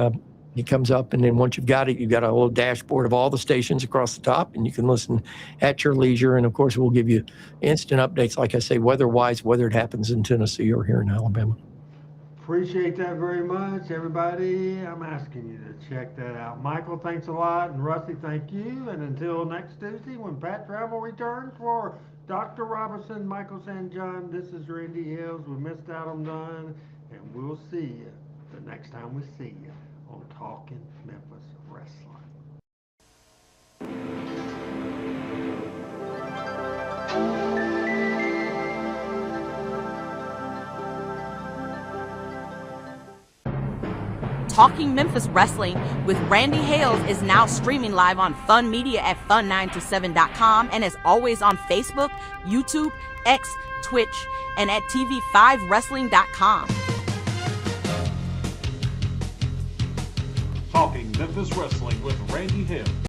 it comes up. And then once you've got it, you've got a little dashboard of all the stations across the top, and you can listen at your leisure. And of course, we'll give you instant updates, like I say, weather-wise, whether it happens in Tennessee or here in Alabama. Appreciate that very much, everybody. I'm asking you to check that out. Michael, thanks a lot, and Rusty, thank you. And until next Tuesday, when Pat Travel returns for Dr. Robinson, Michael St. John, this is Randy Hills. We missed out on done, and we'll see you the next time we see you on Talking Memphis Wrestling. Talking Memphis Wrestling with Randy Hales is now streaming live on Fun Media at fun927.com, and is always on Facebook, YouTube, X, Twitch, and at tv5wrestling.com. Talking Memphis Wrestling with Randy Hill.